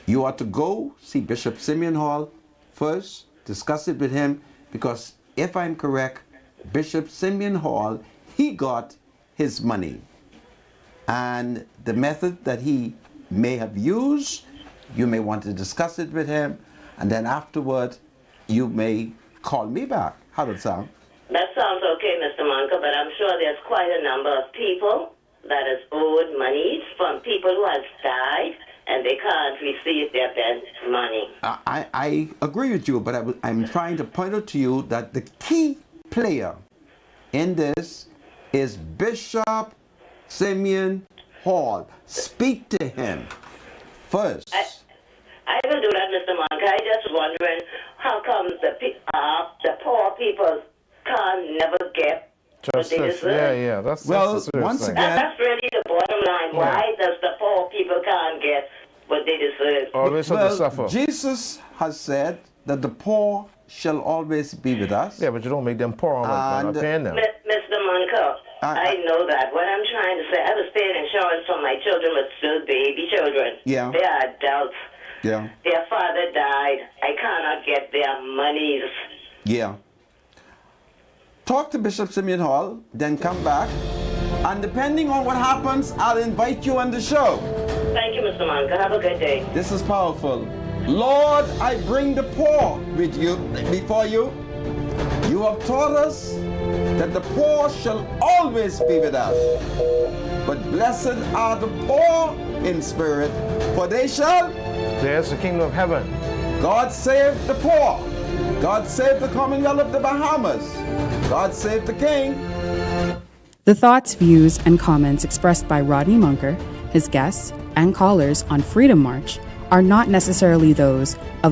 You ought to go see Bishop Simeon Hall first, discuss it with him, because if I'm correct, Bishop Simeon Hall, he got his money. And the method that he may have used, you may want to discuss it with him, and then afterward, you may call me back. How does that sound? That sounds okay, Mr. Monka, but I'm sure there's quite a number of people that has owed monies from people who have died, and they can't receive their money. I agree with you, but I'm trying to point out to you that the key player in this is Bishop Simeon Hall. Speak to him. first. I will do that, Mr. Monk. I just wondering how come the poor people can't never get what they deserve. Yeah. That's well, the serious once thing. again, That's really the bottom line. Yeah. Why does the poor people can't get what they deserve? Always have to suffer. Jesus has said that the poor shall always be with us. Yeah, but you don't make them poor by not paying them. Mr. Monk, I know that. What I'm trying to say, I was paying insurance for my children, but still baby children. Yeah. They are adults. Yeah. Their father died. I cannot get their monies. Yeah. Talk to Bishop Simeon Hall, then come back. And depending on what happens, I'll invite you on the show. Thank you, Mr. Monk. Have a good day. This is powerful. Lord, I bring the poor with you before you. You have taught us that the poor shall always be with us. But blessed are the poor in spirit, for they shall. There's the kingdom of heaven. God save the poor. God save the Commonwealth of the Bahamas. God save the King. The thoughts, views, and comments expressed by Rodney Munker, his guests, and callers on Freedom March are not necessarily those of